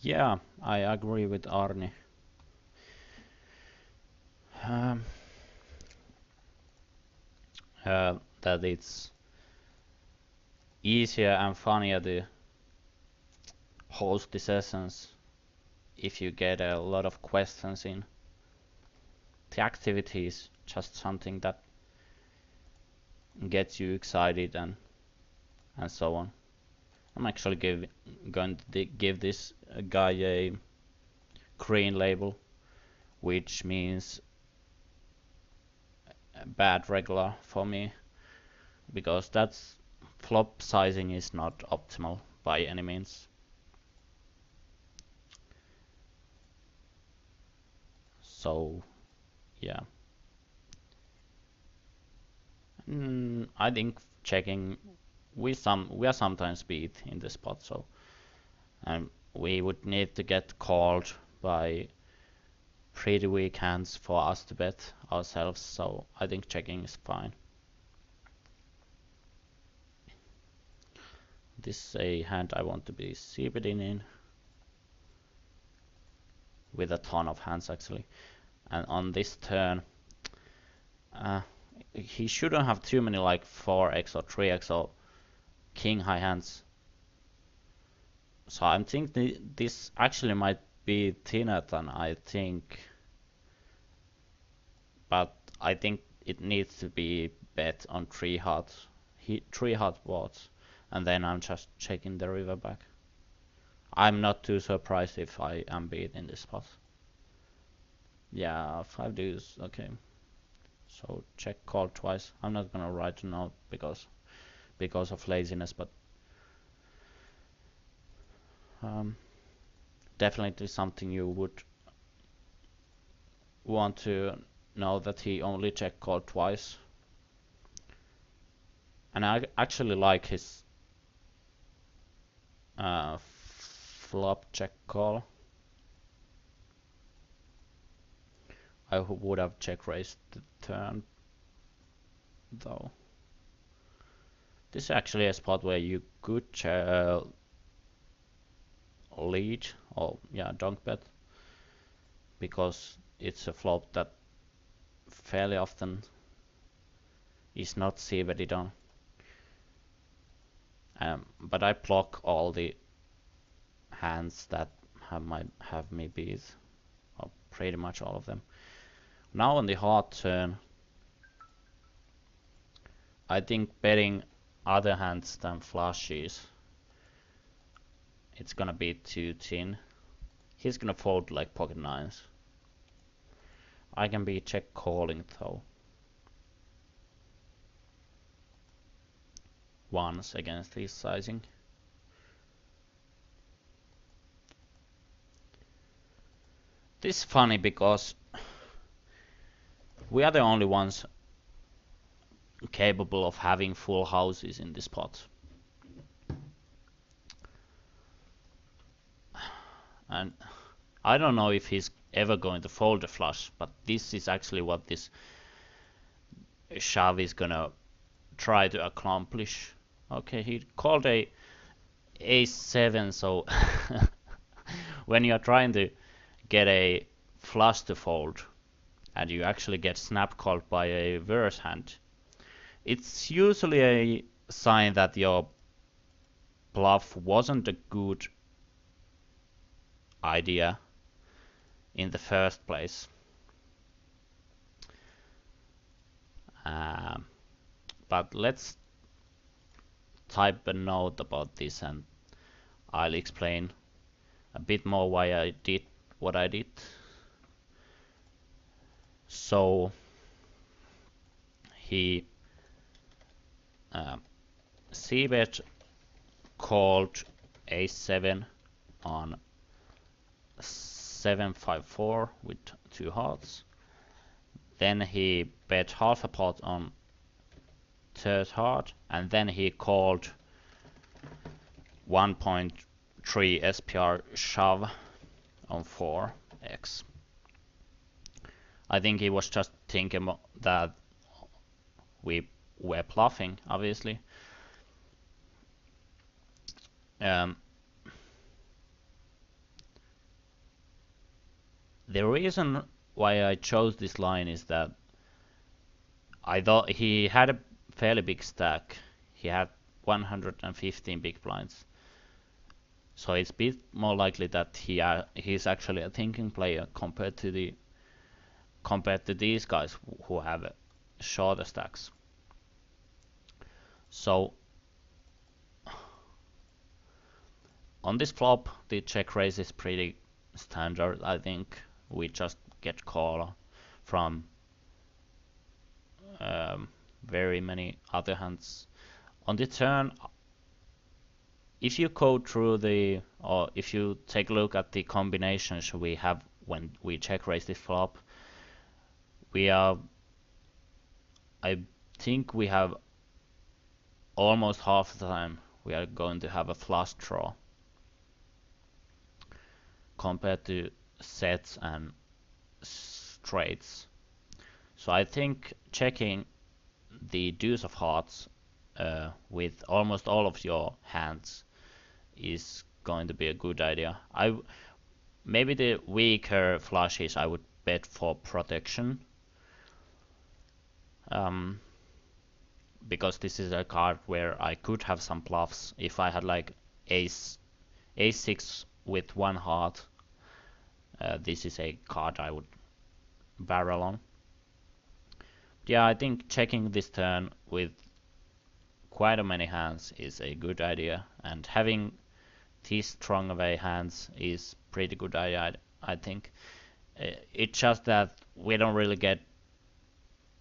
yeah, I agree with Arni. That it's easier and funnier to host the sessions if you get a lot of questions in. The activity is just something that gets you excited and so on. I'm actually going to give this guy a green label, which means bad regular for me, because that's flop sizing is not optimal by any means. So yeah, I think checking we are sometimes beat in the spot, so we would need to get called by pretty weak hands for us to bet ourselves, so I think checking is fine. This is a hand I want to be c-betting in, with a ton of hands actually. And on this turn, he shouldn't have too many like 4x or 3x or king high hands. So I'm thinking this actually might be thinner than I think, but I think it needs to be bet on 3-heart boards, and then I'm just checking the river back. I'm not too surprised if I am beat in this spot. Yeah, 5 deuce, okay. So check call twice. I'm not gonna write a note because of laziness, but definitely something you would want to know, that he only check called twice. And I actually like his flop check call. I would have check raised the turn though. This is actually a spot where you could lead, or yeah, dunk bet, because it's a flop that fairly often is not c-betted on. But I block all the hands that have me beat, or pretty much all of them. Now on the hard turn, I think betting other hands than flushes, it's gonna be too thin. He's gonna fold like pocket nines. I can be check calling though. Once against his sizing. This is funny because we are the only ones capable of having full houses in this pot. And I don't know if he's ever going to fold a flush, but this is actually what this shove is gonna try to accomplish. Okay, he called a ace-7, so when you're trying to get a flush to fold and you actually get snap called by a worse hand, it's usually a sign that your bluff wasn't a good idea in the first place. But let's type a note about this and I'll explain a bit more why I did what I did. So he c-bet called ace-7 on 7-5-4 with 2 hearts. Then he bet half a pot on third heart, and then he called 1.3 SPR shove on 4x. I think he was just thinking that we were bluffing, obviously. The reason why I chose this line is that I thought he had a fairly big stack. He had 115 big blinds. So it's a bit more likely that he's actually a thinking player compared to these guys who have shorter stacks. So on this flop, the check raise is pretty standard. I think we just get call from very many other hands. On the turn, if you go through or if you take a look at the combinations we have when we check raise this flop, I think we have almost half the time we are going to have a flush draw compared to sets and straights. So I think checking the deuce of hearts with almost all of your hands is going to be a good idea. Maybe the weaker flushes I would bet for protection, um, because this is a card where I could have some bluffs if I had like ace 6 with one heart. This is a card I would barrel on. Yeah, I think checking this turn with quite a many hands is a good idea, and having these strong away hands is pretty good idea, I think. It's just that we don't really get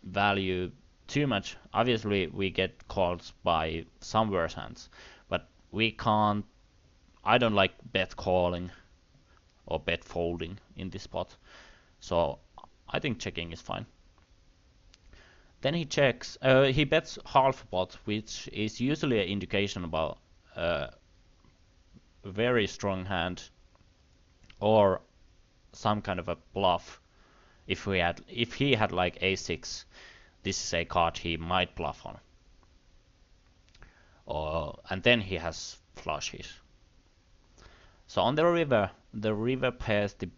value too much. Obviously, we get calls by some worse hands, but we can't. I don't like bet calling or bet folding in this spot, so I think checking is fine. Then he checks. He bets half pot, which is usually an indication about a very strong hand or some kind of a bluff. If he had like a6, this is a card he might bluff on. And then he has flushes. So on the river pairs the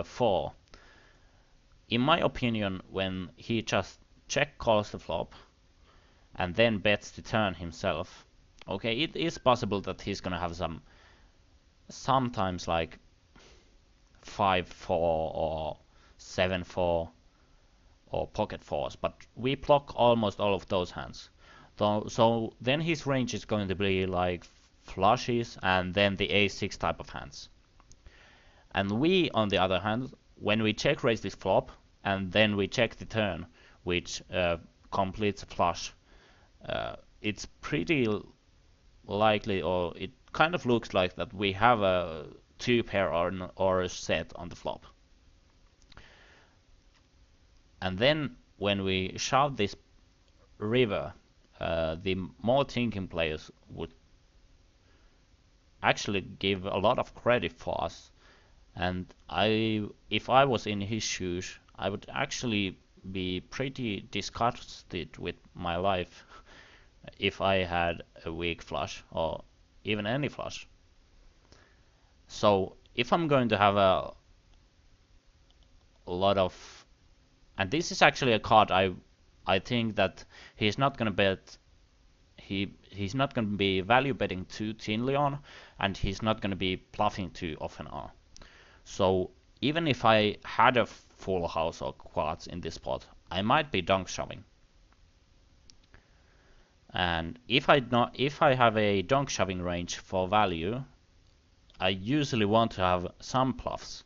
4. In my opinion, when he just check calls the flop and then bets the turn himself, okay, it is possible that he's gonna have sometimes like 5-4 or 7-4 or pocket fours, but we block almost all of those hands. So then his range is going to be like flushes and then the a6 type of hands. And we, on the other hand, when we check raise this flop and then we check the turn, which completes a flush, it's pretty likely, or it kind of looks like that we have a 2-pair or a set on the flop. And then when we shove this river, the more thinking players would actually give a lot of credit for us. And if I was in his shoes, I would actually be pretty disgusted with my life if I had a weak flush or even any flush. So if I'm going to have a lot of, and this is actually a card I think that he's not gonna bet. He's not gonna be value betting too thinly on, and he's not gonna be bluffing too often on. So even if I had a full house or quads in this spot, I might be donk shoving. And if I have a donk shoving range for value, I usually want to have some bluffs.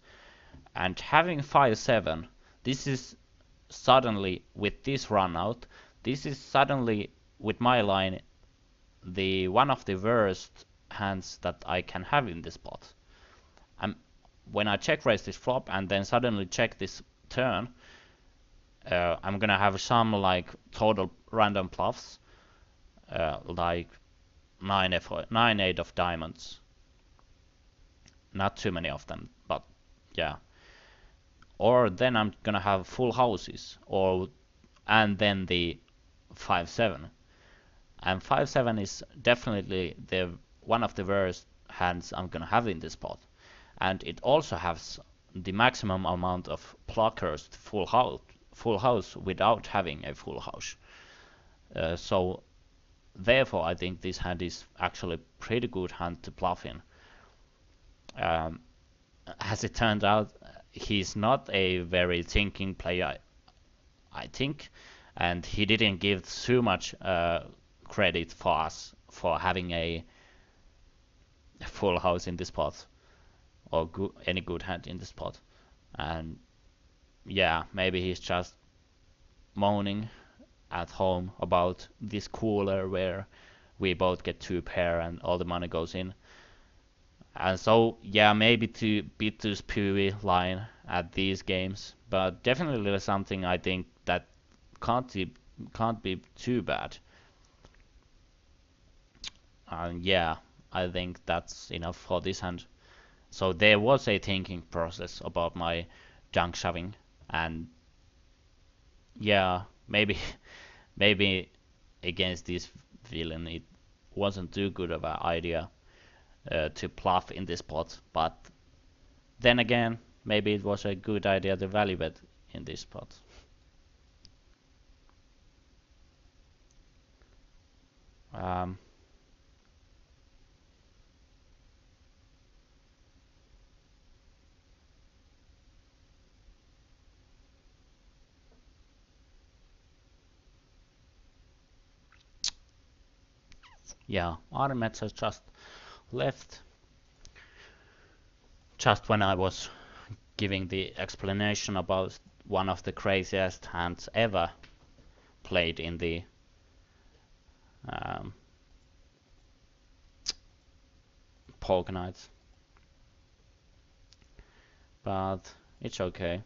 And having 5-7, this is suddenly with this run out, this is suddenly with my line the one of the worst hands that I can have in this spot. When I check raise this flop and then suddenly check this turn, I'm gonna have some like total random bluffs, like 9-8 of diamonds. Not too many of them, but yeah. Or then I'm gonna have full houses, and then the 5-7. And 5-7 is definitely the one of the worst hands I'm gonna have in this spot. And it also has the maximum amount of blockers to full house without having a full house. So therefore, I think this hand is actually a pretty good hand to bluff in. As it turned out, he's not a very thinking player, I think, and he didn't give too much credit for us for having a full house in this spot or any good hand in this spot. And yeah, maybe he's just moaning at home about this cooler where we both get 2 pair and all the money goes in. And so yeah, maybe to beat this PvE line at these games, but definitely something I think that can't be too bad. And yeah, I think that's enough for this hand. So there was a thinking process about my junk shoving, and yeah, maybe maybe against this villain it wasn't too good of an idea to bluff in this spot, but then again, maybe it was a good idea to value bet in this spot. Um, yeah, Armets has just left just when I was giving the explanation about one of the craziest hands ever played in the um, poker nights. But it's okay.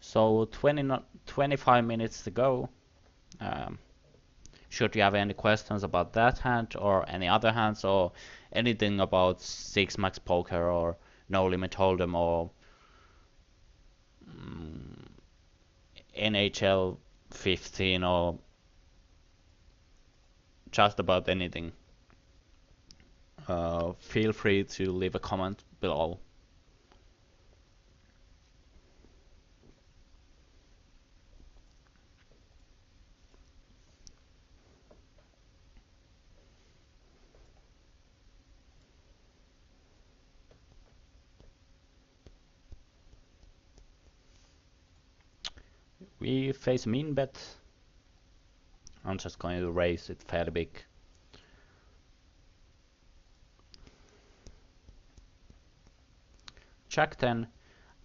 So 25 minutes to go. Um, should you have any questions about that hand or any other hands or anything about 6 max poker or no limit hold'em or NHL 15 or just about anything, feel free to leave a comment below. We face min bet. I'm just going to raise it fairly big. Jack 10.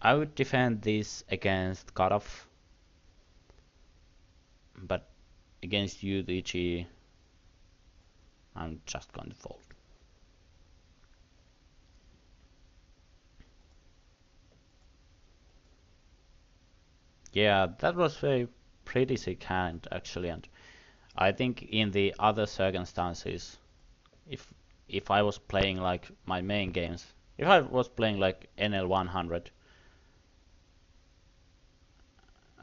I would defend this against cutoff, but against UTG, I'm just going to fold. Yeah, that was a pretty sick hand actually, and I think in the other circumstances, if if I was playing like my main games, if I was playing like NL 100,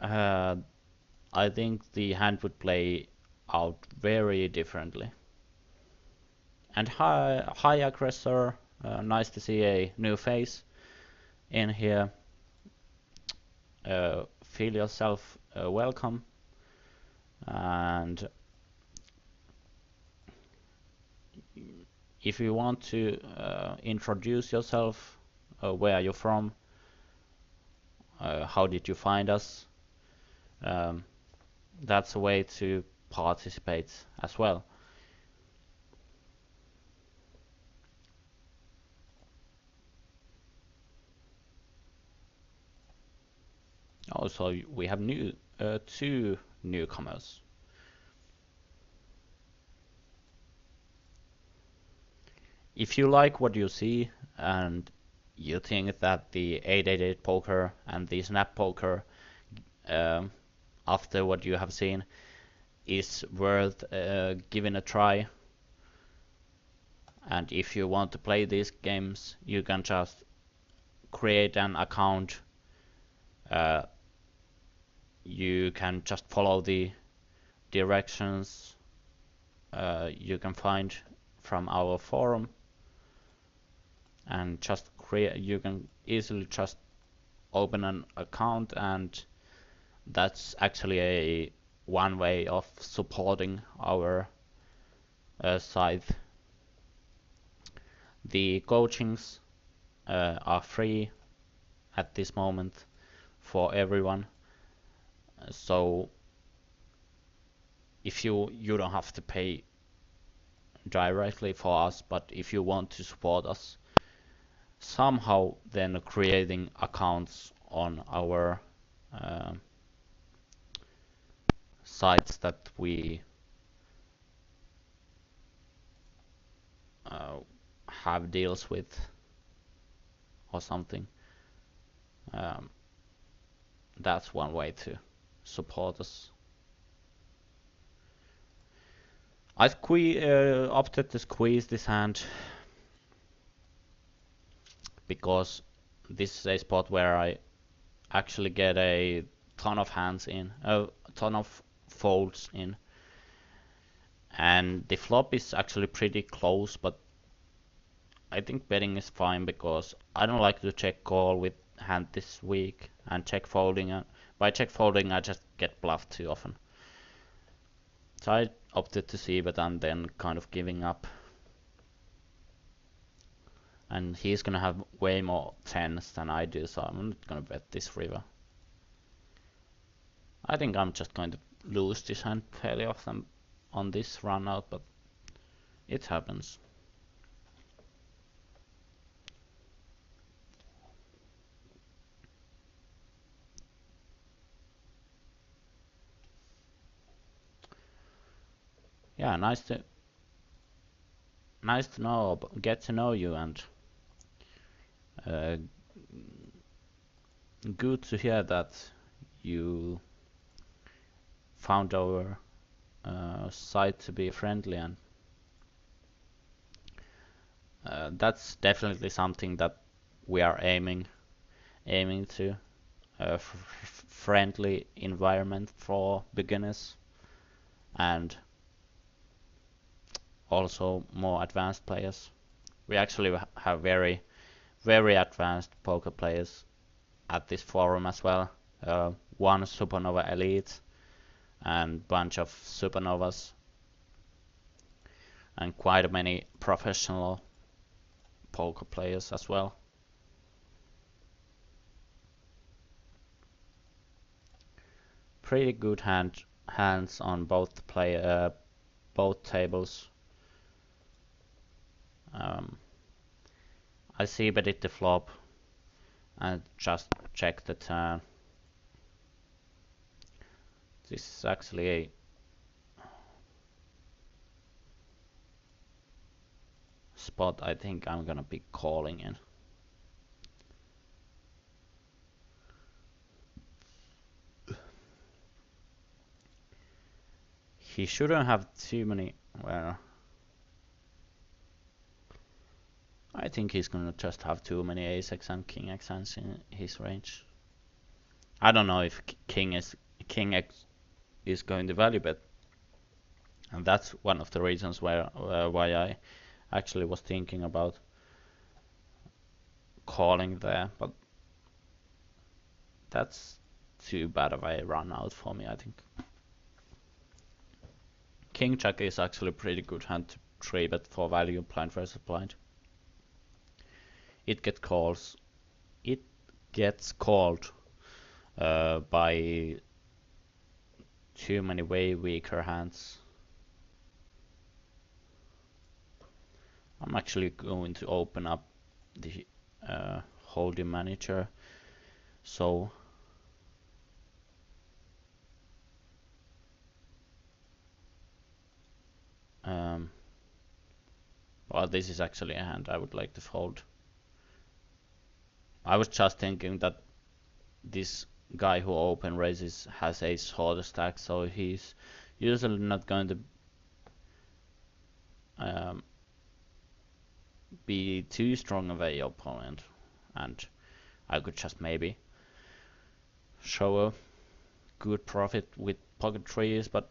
uh, I think the hand would play out very differently. And hi aggressor, nice to see a new face in here. Feel yourself welcome, and if you want to introduce yourself, where are you from, how did you find us, um, that's a way to participate as well. Also, we have two newcomers. If you like what you see and you think that the 888 poker and the snap poker, um, after what you have seen, is worth giving a try, and if you want to play these games, you can just create an account. Uh, you can just follow the directions you can find from our forum, and just create. You can easily just open an account, and that's actually a one way of supporting our site. The coachings are free at this moment for everyone, so if you don't have to pay directly for us, but if you want to support us somehow, then creating accounts on our uh, sites that we uh, have deals with or something, um, that's one way to support us. I opted to squeeze this hand because this is a spot where I actually get a ton of hands in, a ton of folds in, and the flop is actually pretty close, but I think betting is fine because I don't like to check call with hand this weak and check folding. By check folding, I just get bluffed too often. So I opted to see bet and then kind of giving up. And he's gonna have way more tens than I do, so I'm not gonna bet this river. I think I'm just going to lose this hand fairly often on this run out, but it happens. Yeah, nice to know, get to know you, and uh, good to hear that you found our site to be friendly, and that's definitely something that we are aiming to a friendly environment for beginners and also more advanced players. We actually have very advanced poker players at this forum as well. One Supernova Elite and bunch of Supernovas and quite many professional poker players as well. Pretty good hands on both tables. I see bet it the flop and just check the turn. This is actually a spot I think I'm gonna be calling in. He shouldn't have too many. Well, I think he's gonna just have too many ace x and king x hands in his range. I don't know if king x is going to value bet, and that's one of the reasons why I actually was thinking about calling there, but that's too bad of a run out for me, I think. King jack is actually a pretty good hand to 3-bet for value blind versus blind. It gets called by too many way weaker hands. I'm actually going to open up the holding manager, so well, this is actually a hand I would like to fold. I was just thinking that this guy who open raises has a shorter stack, so he's usually not going to be too strong of a opponent, and I could just maybe show a good profit with pocket trees, but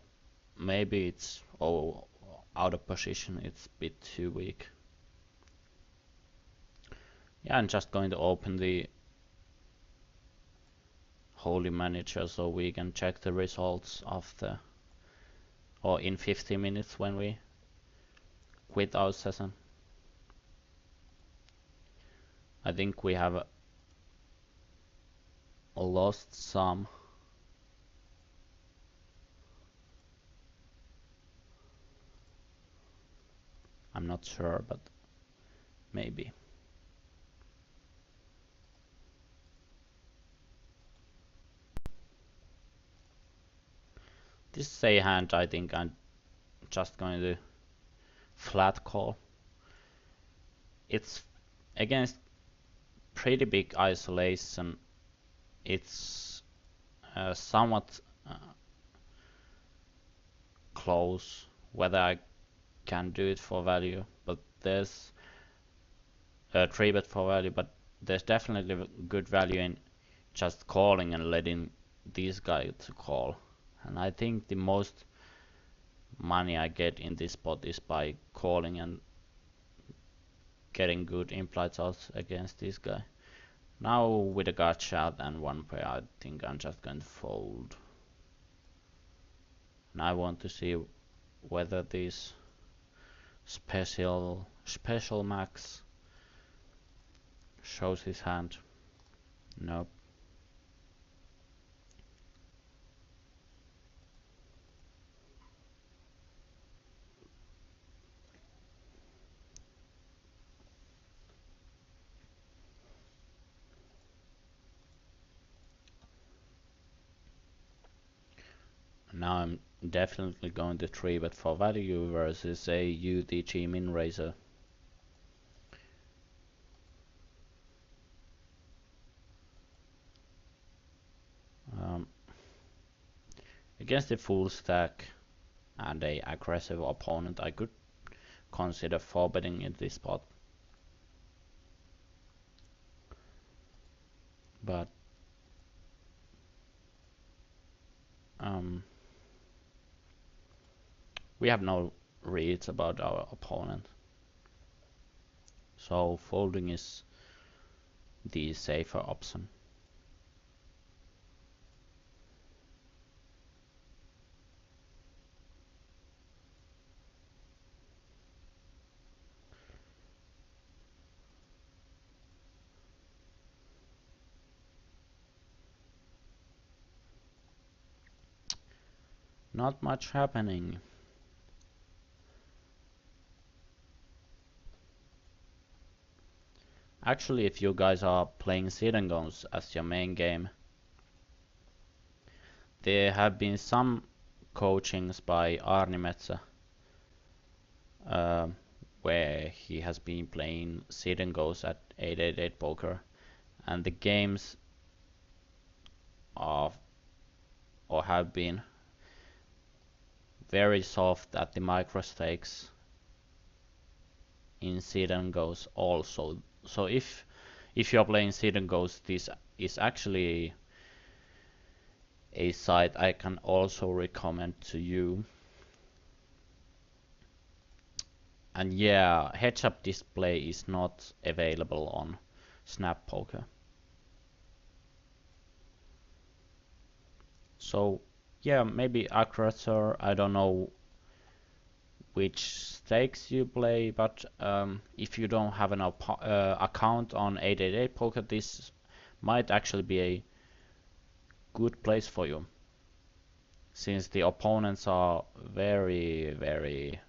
maybe it's out of position, it's a bit too weak. Yeah, I'm just going to open the holy manager so we can check the results of the or in 50 minutes when we quit our session. I think we have lost some. I'm not sure, but maybe. This is a hand I think I'm just going to flat call. It's against pretty big isolation. It's somewhat close whether I can do it for value, but there's a 3-bet for value, but there's definitely good value in just calling and letting these guys to call. And I think the most money I get in this spot is by calling and getting good implied odds against this guy. Now with a gut shot and one pair, I think I'm just going to fold. And I want to see whether this special max shows his hand. Nope. Now I'm definitely going to 3-bet for value versus a UTG min raiser. Against a full stack and a aggressive opponent, I could consider 4-betting in this spot. But we have no reads about our opponent, so folding is the safer option. Not much happening. Actually, if you guys are playing sit and goes as your main game, there have been some coachings by Arni Metsä, where he has been playing sit and goes at 888Poker, and the games are or have been very soft at the micro stakes in sit and goes also. So if you're playing sit and goes, this is actually a site I can also recommend to you. And yeah, heads-up display is not available on Snap Poker. So yeah, maybe aggressor, I don't know which stakes you play, but if you don't have an account on 888Poker, this might actually be a good place for you, since the opponents are very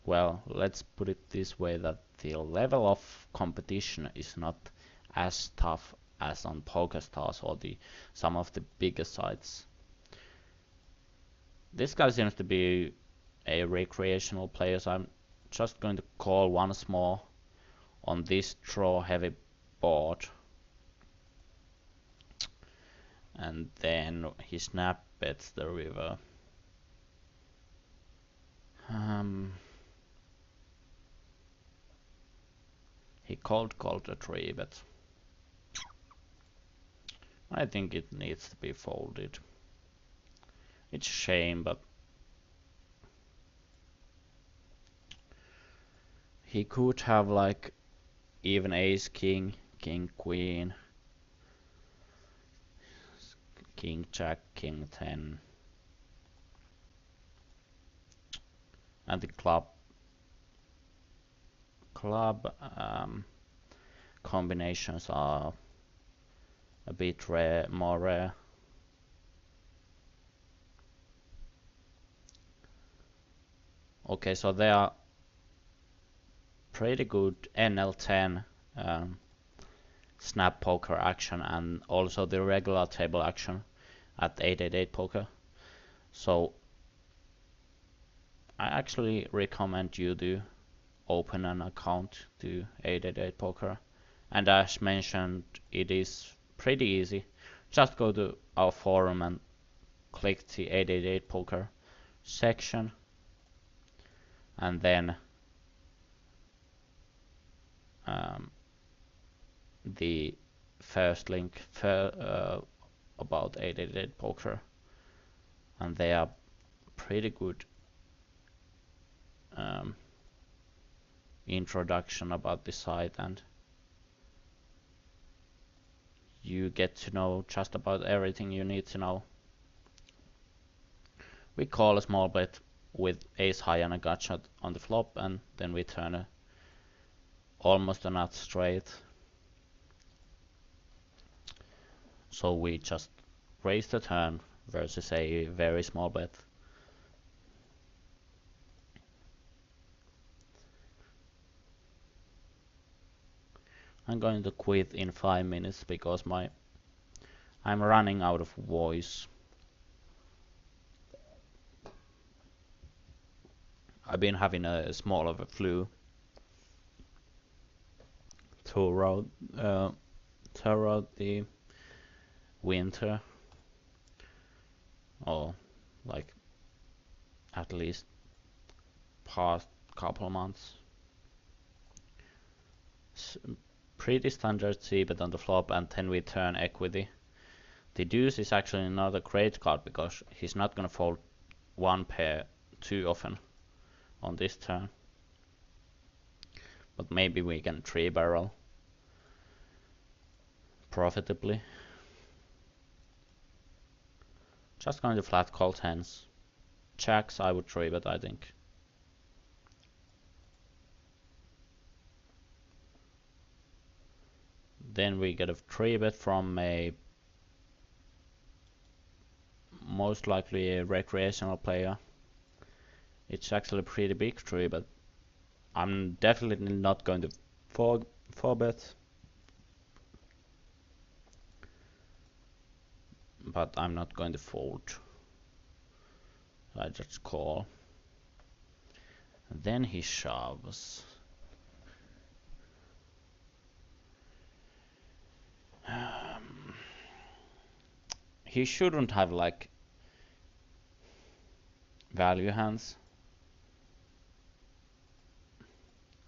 well, let's put it this way, that the level of competition is not as tough as on PokerStars or some of the bigger sites. This guy seems to be a recreational player, so I'm just going to call once more on this draw heavy board. And then he snap bets the river. He called a 3-bet. I think it needs to be folded. It's a shame, but he could have like even ace king, king queen, king jack, king 10, and the club combinations are a bit more rare. Okay, so they are pretty good NL10 snap poker action and also the regular table action at 888Poker. So I actually recommend you to open an account to 888Poker, and as mentioned, it is pretty easy. Just go to our forum and click the 888Poker section, and then um, the first link about 888Poker, and they are pretty good introduction about the site, and you get to know just about everything you need to know. We call a small bet with ace high and a gut shot on the flop, and then we turn almost a nut straight. So we just raise the turn versus a very small bet. I'm going to quit in 5 minutes because I'm running out of voice. I've been having a small of a flu throughout the winter, or like at least past couple months. Pretty standard c-bet on the flop, and then we turn equity. The deuce is actually not a great card because he's not gonna fold one pair too often on this turn. But maybe we can 3-barrel profitably. Just going to flat call tens. Jacks I would 3-bet, I think. Then we get a 3-bet from a most likely a recreational player. It's actually a pretty big 3-bet. I'm definitely not going to 4-bet. But I'm not going to fold. I just call. And then he shoves. He shouldn't have like value hands.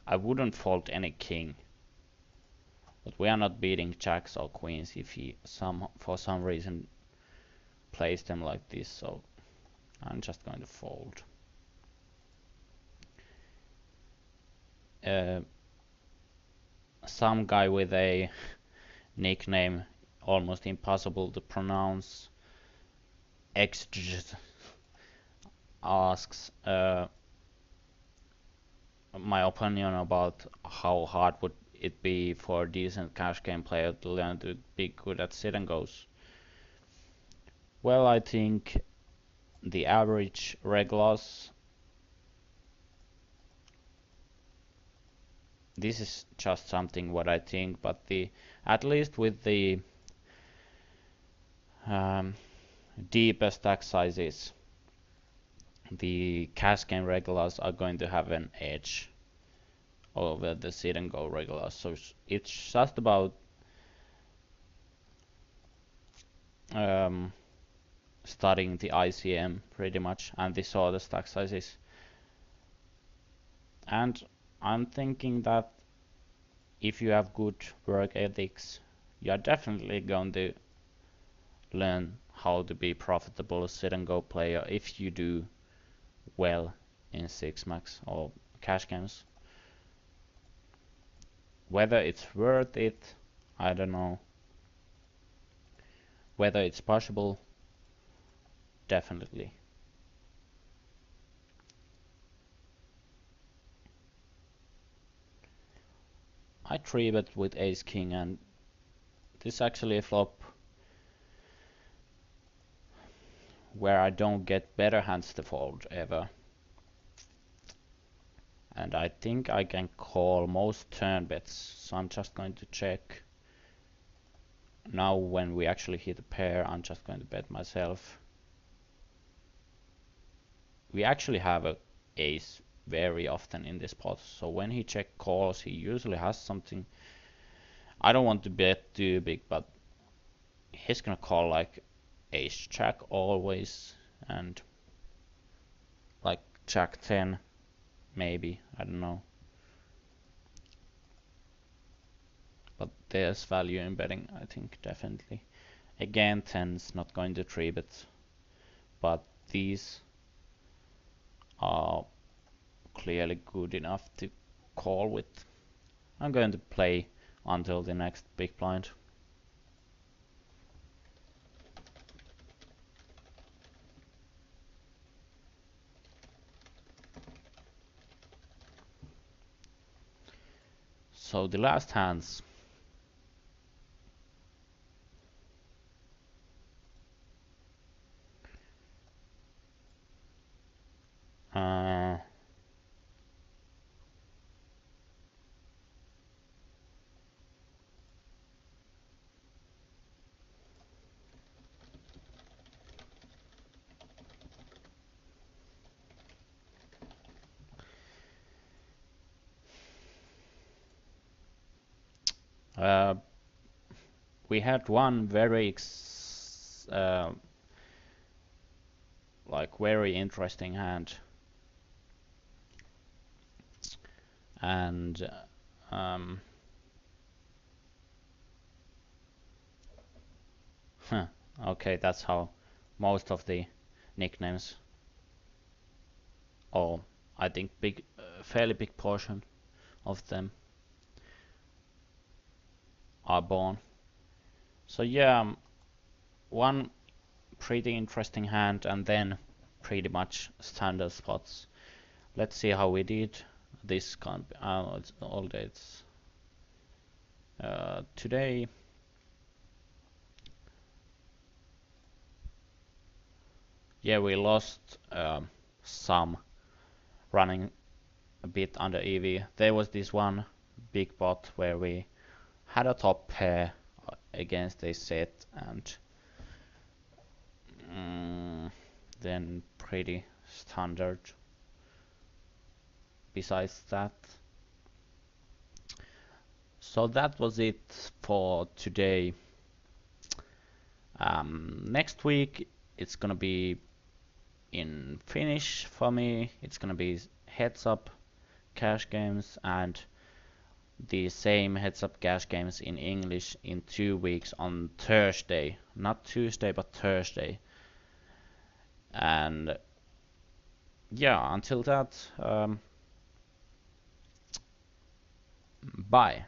I wouldn't fold any king. But we are not beating jacks or queens if he for some reason plays them like this, so I'm just going to fold. Some guy with a nickname almost impossible to pronounce, Xj, asks my opinion about how hard would it be for a decent cash game player to learn to be good at sit and goes. Well, I think the average regulars, this is just something what I think, but at least with the deeper stack sizes, the cash game regulars are going to have an edge over the sit and go regulars. So it's just about studying the ICM pretty much and the sort of stack sizes. And I'm thinking that if you have good work ethics, you are definitely going to learn how to be profitable sit and go player if you do well in 6max or cash games. Whether it's worth it, I don't know. Whether it's possible, definitely. I 3-bet with ace king, and this is actually a flop where I don't get better hands to fold ever. And I think I can call most turn bets, so I'm just going to check. Now when we actually hit a pair, I'm just going to bet myself. We actually have a ace very often in this pot, so when he check calls, he usually has something. I don't want to bet too big, but he's gonna call like ace jack always, and like jack 10 maybe, I don't know. there's value in betting, I think, definitely. Again, 10's not going to 3-bet, but these are clearly good enough to call with. I'm going to play until the next big blind. So the last hands. Uh, uh, we had one very very interesting hand, and um, okay, that's how most of the nicknames, or I think fairly big portion of them are born. So yeah, one pretty interesting hand, and then pretty much standard spots. Let's see how we did. This can't be, it's all dates. Today, yeah, we lost some running a bit under EV. There was this one big pot where we had a top pair against a set, and then pretty standard besides that. So that was it for today. Next week it's gonna be in Finnish for me. It's gonna be heads up cash games and the same heads up cash games in English in 2 weeks on Thursday. Not Tuesday, but Thursday. And yeah, until that, bye.